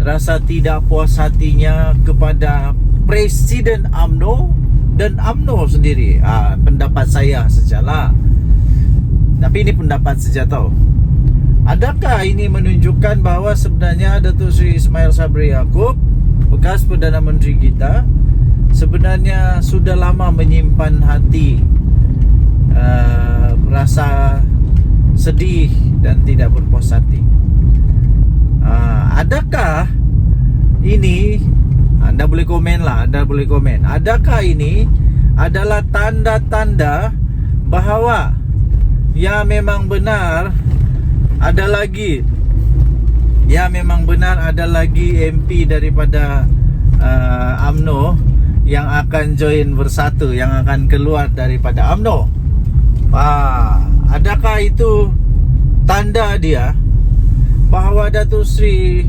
rasa tidak puas hatinya kepada Presiden UMNO dan UMNO sendiri. Pendapat saya sajalah. Tapi ini pendapat saja tau. Adakah ini menunjukkan bahawa sebenarnya Datuk Seri Ismail Sabri Yaakob, bekas Perdana Menteri kita, sebenarnya sudah lama menyimpan hati rasa sedih dan tidak berpuas hati? Adakah ini, anda boleh komen lah, anda boleh komen, adakah ini adalah tanda-tanda bahawa ya memang benar ada lagi MP daripada UMNO yang akan join bersatu, yang akan keluar daripada UMNO? Adakah itu tanda dia bahawa Datuk Seri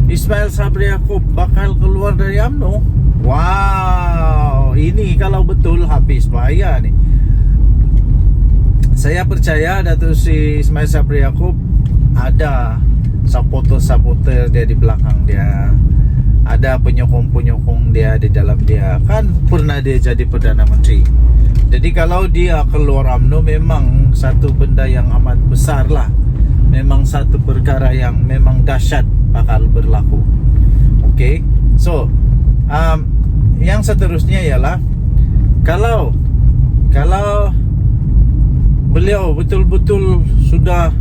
Ismail Sabri Yaakob bakal keluar dari UMNO. Wow, ini kalau betul habis bahaya nih. Saya percaya Datuk Sri Ismail Sabri Yaakob ada supporter-supporter dia di belakang dia, ada penyokong-penyokong dia di dalam dia. Kan pernah dia jadi Perdana Menteri. Jadi kalau dia keluar UMNO memang satu benda yang amat besar lah. Memang satu perkara yang memang dahsyat bakal berlaku. Okay, so yang seterusnya ialah kalau beliau betul-betul sudah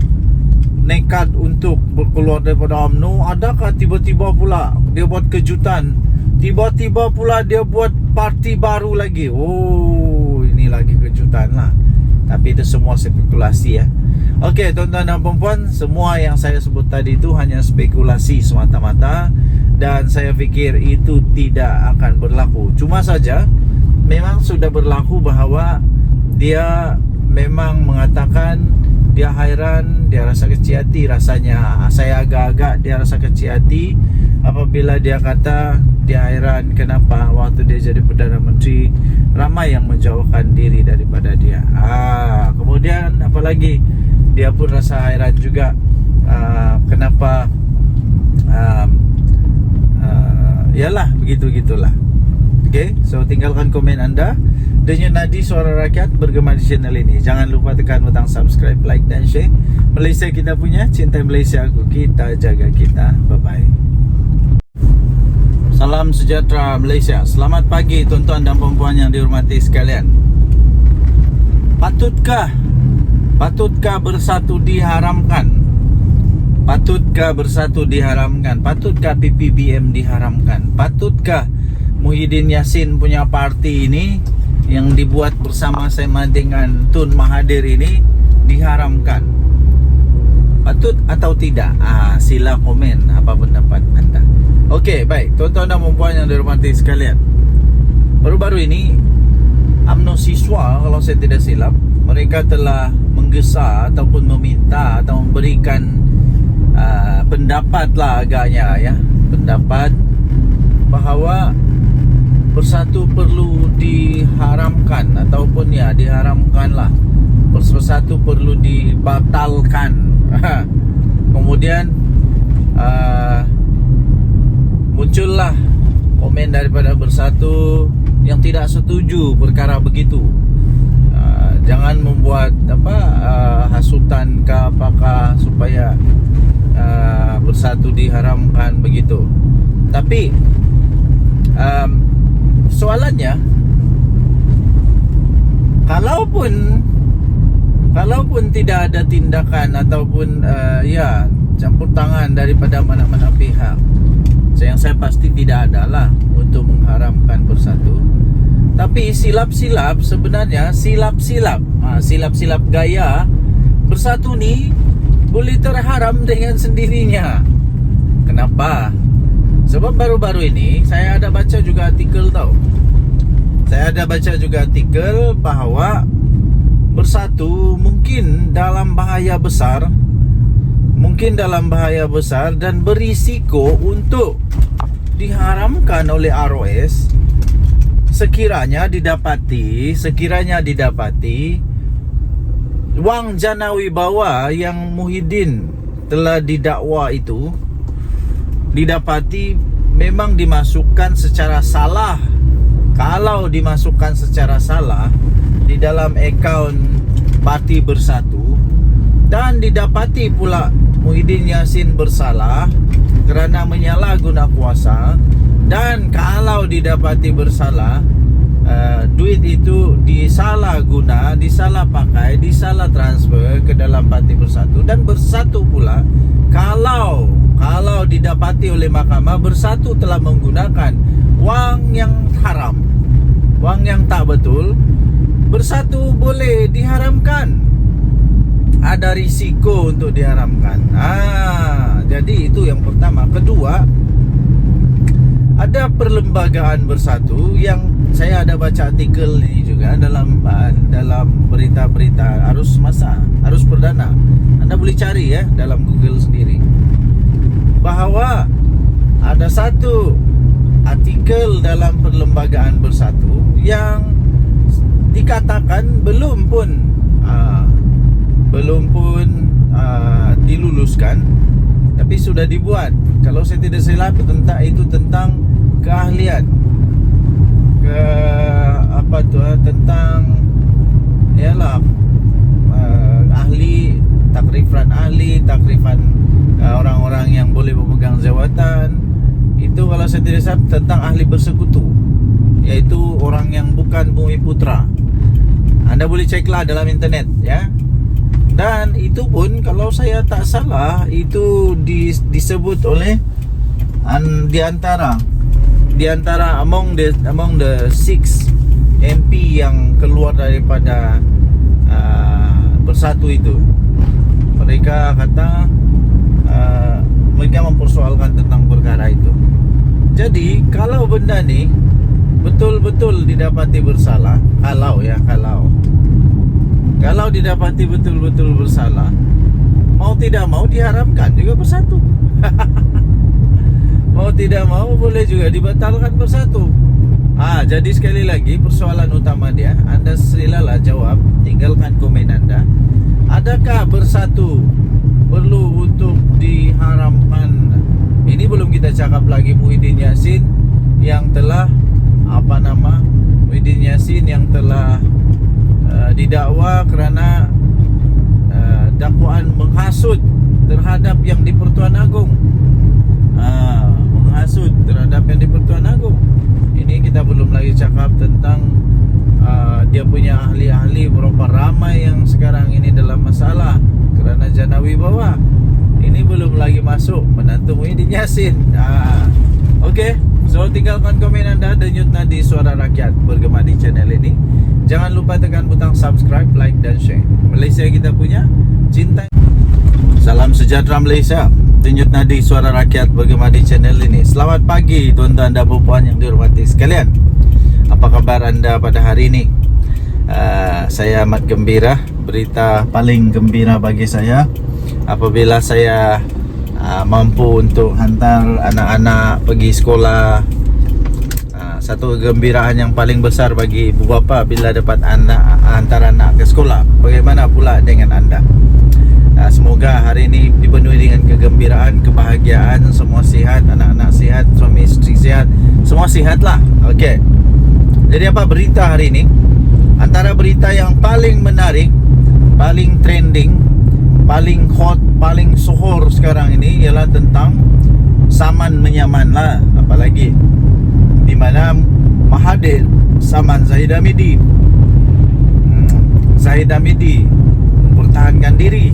nekat untuk keluar daripada UMNO, adakah tiba-tiba pula dia buat kejutan, tiba-tiba pula dia buat parti baru lagi? Oh, ini lagi kejutan lah. Tapi itu semua spekulasi ya. Okey, tuan-tuan dan puan-puan, semua yang saya sebut tadi itu hanya spekulasi semata-mata, dan saya fikir itu tidak akan berlaku. Cuma saja memang sudah berlaku bahawa dia memang mengatakan dia hairan, dia rasa kecil hati rasanya. Saya agak-agak dia rasa kecil hati apabila dia kata dia hairan kenapa waktu dia jadi Perdana Menteri ramai yang menjauhkan diri daripada dia. Kemudian apalagi dia pun rasa hairan juga kenapa yalah begitu-gitulah. Okay, so tinggalkan komen anda. Denyut Nadi Suara Rakyat bergema di channel ini. Jangan lupa tekan butang subscribe, like dan share. Malaysia kita punya, cinta Malaysia aku, kita jaga kita. Bye-bye. Salam sejahtera Malaysia. Selamat pagi tuan-tuan dan puan-puan yang dihormati sekalian. Patutkah bersatu diharamkan? Patutkah bersatu diharamkan? Patutkah PPBM diharamkan? Patutkah Muhyiddin Yassin punya parti ini yang dibuat bersama-sama dengan Tun Mahathir ini diharamkan? Patut atau tidak? Sila komen apa pendapat anda. Okey, baik tuan-tuan dan puan yang dihormati sekalian. Baru-baru ini UMNO siswa, kalau saya tidak silap, mereka telah menggesa ataupun meminta atau memberikan pendapat lah agaknya ya, pendapat bahawa bersatu perlu diharamkan ataupun ya diharamkanlah, bersatu perlu dibatalkan. Kemudian muncullah komen daripada bersatu yang tidak setuju perkara begitu. Jangan membuat hasutan ke apakah supaya bersatu diharamkan begitu. Tapi soalannya, kalaupun tidak ada tindakan ataupun campur tangan daripada mana-mana pihak, yang saya pasti tidak adalah untuk mengharamkan bersatu. Tapi silap-silap sebenarnya, silap-silap gaya bersatu ni boleh terharam dengan sendirinya. Kenapa? Sebab baru-baru ini saya ada baca juga artikel tau. Saya ada baca juga artikel bahawa bersatu mungkin dalam bahaya besar, dan berisiko untuk diharamkan oleh ROS sekiranya didapati wang jana wibawa yang Muhyiddin telah didakwa itu didapati memang dimasukkan secara salah. Kalau dimasukkan secara salah di dalam akaun Parti Bersatu dan didapati pula Muhyiddin Yassin bersalah kerana menyalahguna kuasa, dan kalau didapati bersalah duit itu disalahguna, disalah pakai, disalah transfer ke dalam Parti Bersatu, dan Bersatu pula kalau didapati oleh mahkamah Bersatu telah menggunakan wang yang haram, wang yang tak betul, Bersatu boleh diharamkan. Ada risiko untuk diharamkan. Jadi itu yang pertama. Kedua, ada perlembagaan Bersatu yang saya ada baca artikel ini juga dalam berita-berita arus perdana. Anda boleh cari ya dalam Google sendiri, bahawa ada satu artikel dalam Perlembagaan Bersatu yang dikatakan belum pun diluluskan, tapi sudah dibuat. Kalau saya tidak silap tentang keahlian tentang takrifan orang-orang yang boleh memegang jawatan. Itu kalau saya tidak salah tentang ahli bersekutu, yaitu orang yang bukan Bumi Putra. Anda boleh ceklah dalam internet ya. Dan itu pun kalau saya tak salah itu disebut oleh di antara among the 6 MP yang keluar daripada Bersatu itu. Mereka kata mereka mempersoalkan tentang perkara itu. Jadi kalau benda ni betul-betul didapati bersalah, kalau didapati betul-betul bersalah, mau tidak mau diharamkan juga Bersatu. Mau tidak mau boleh juga dibatalkan Bersatu. Jadi sekali lagi persoalan utama dia, Anda silalah jawab, tinggalkan komen Anda. Adakah Bersatu perlu untuk diharamkan? Ini belum kita cakap lagi Muhyiddin Yassin yang telah didakwa kerana dakwaan menghasut terhadap yang di Pertuan Agong. Menghasut terhadap yang di Pertuan Agong. Ini kita belum lagi cakap tentang dia punya ahli-ahli, berapa ramai yang sekarang ini dalam masalah kerana jana wibawa. Ini belum lagi masuk menantu Muhyiddin Yassin. Okey, so tinggalkan komen anda. Denyut nadi suara rakyat bergema di channel ini. Jangan lupa tekan butang subscribe, like dan share. Malaysia kita punya, cinta. Salam sejahtera Malaysia. Denyut nadi suara rakyat bergema di channel ini. Selamat pagi tuan-tuan dan puan yang dihormati sekalian. Apa kabar anda pada hari ini? Saya amat gembira. Berita paling gembira bagi saya apabila saya mampu untuk hantar anak-anak pergi sekolah. Satu kegembiraan yang paling besar bagi ibu bapa bila dapat hantar anak ke sekolah. Bagaimana pula dengan anda? Semoga hari ini dipenuhi dengan kegembiraan, kebahagiaan, semua sihat, anak-anak sihat, suami isteri sihat, semua sihatlah. Okey. Jadi apa berita hari ini? Antara berita yang paling menarik, paling trending, paling hot, paling sohor sekarang ini ialah tentang saman menyaman lah. Apalagi di mana Mahathir saman Zahid Hamidi. Zahid Hamidi mempertahankan diri.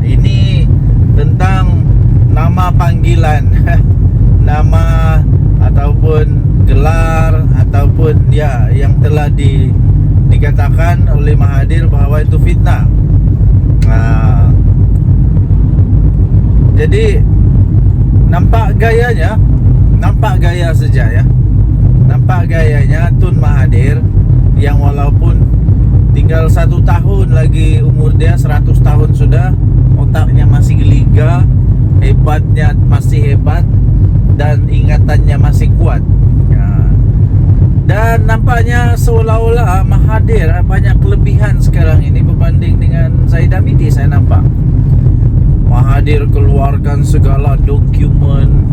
Ini tentang nama panggilan nama ataupun gelar ataupun yang telah dikatakan oleh Mahathir bahawa itu fitnah. Jadi nampak gaya saja ya. Nampak gayanya Tun Mahathir yang walaupun tinggal 1 tahun lagi umur dia, 100 tahun sudah, otaknya masih geliga, hebatnya masih hebat dan ingatannya masih kuat. Dan nampaknya seolah-olah Mahathir banyak kelebihan sekarang ini berbanding dengan Zahid Hamidi. Saya nampak Mahathir keluarkan segala dokumen,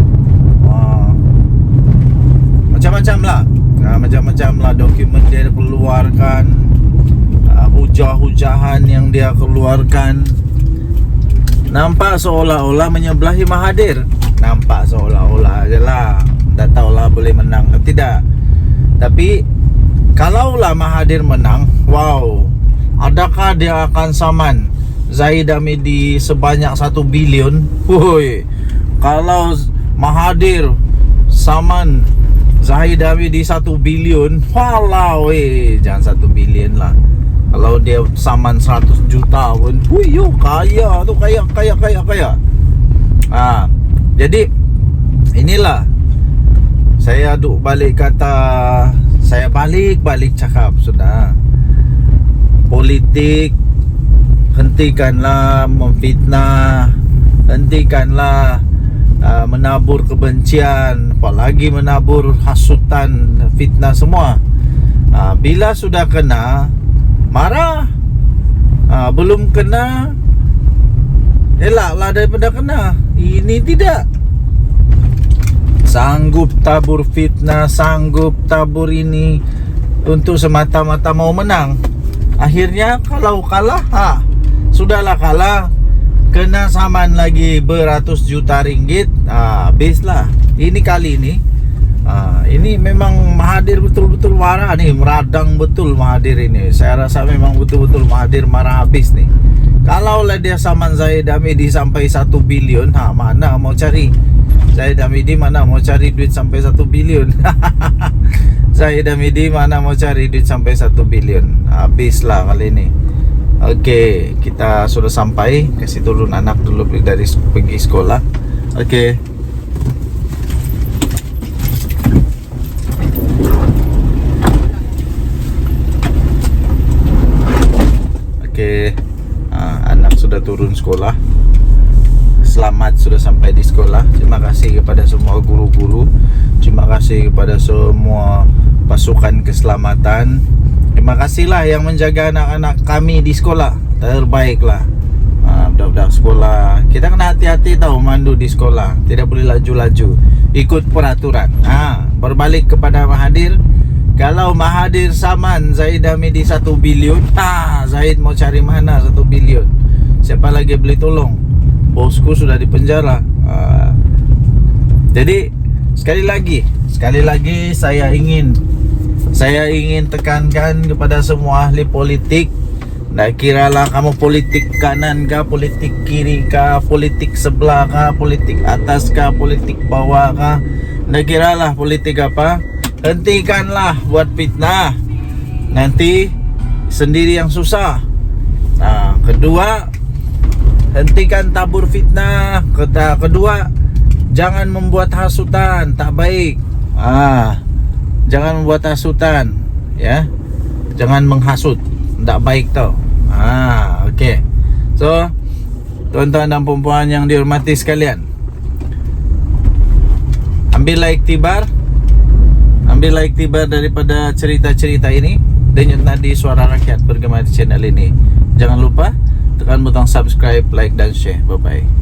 macam-macam lah dokumen dia keluarkan, hujah-hujahan yang dia keluarkan. Nampak seolah-olah menyebelahi Mahathir. Nampak seolah-olah je lah. Tak tahulah boleh menang atau tidak. Tapi kalaulah Mahathir menang, wow, adakah dia akan saman Zahid Hamidi sebanyak 1 bilion? Woi, kalau Mahathir saman Zahid Hamidi 1 bilion, walau jangan 1 bilion lah. Kalau dia saman 100 juta pun, yo kaya tu, kaya. Jadi inilah saya duk balik kata, saya balik cakap sudah. Politik, hentikanlah memfitnah, hentikanlah menabur kebencian, apalagi menabur hasutan, fitnah semua. Bila sudah kena, marah. Belum kena, elaklah daripada kena. Ini tidak. Sanggup tabur fitnah, sanggup tabur ini untuk semata-mata mau menang. Akhirnya kalau kalah, sudahlah kalah. Kena saman lagi beratus juta ringgit, habislah. Ini kali ini, ini memang Mahathir betul-betul marah nih, meradang betul Mahathir ini. Saya rasa memang betul-betul Mahathir marah habis nih. Kalau lah dia saman Zahid Hamidi sampai 1 bilion, mana mau cari Zahid Hamidi, mana mau cari duit sampai 1 bilion. Zahid Hamidi mana mau cari duit sampai 1 bilion. Habislah kali ini. Okey, kita sudah sampai. Kasih turun anak dulu dari pergi sekolah. Okey. Okey. Anak sudah turun sekolah. Selamat sudah sampai di sekolah. Terima kasih kepada semua guru-guru. Terima kasih kepada semua pasukan keselamatan. Terima kasihlah yang menjaga anak-anak kami di sekolah. Terbaiklah. Budak-budak sekolah, kita kena hati-hati tahu mandu di sekolah. Tidak boleh laju-laju, ikut peraturan. Berbalik kepada Mahathir. Kalau Mahathir saman Zahid Hamidi 1 bilion, Zahid mau cari mana 1 bilion? Siapa lagi boleh tolong? Bosku sudah dipenjara. Jadi sekali lagi saya ingin tekankan kepada semua ahli politik. Tak kiralah kamu politik kanan kah, politik kiri kah, politik sebelah kah, politik atas kah, politik bawah kah, tak kiralah politik apa, hentikanlah buat fitnah. Nanti sendiri yang susah. Kedua, hentikan tabur fitnah. Kedua, jangan membuat hasutan, tak baik. Jangan membuat hasutan, ya. Jangan menghasut, tak baik tau. Okey. So, tuan-tuan dan puan-puan yang dihormati sekalian, ambillah iktibar daripada cerita-cerita ini. Denyut nadi suara rakyat bergema di channel ini. Jangan lupa tekan butang subscribe, like dan share. Bye bye.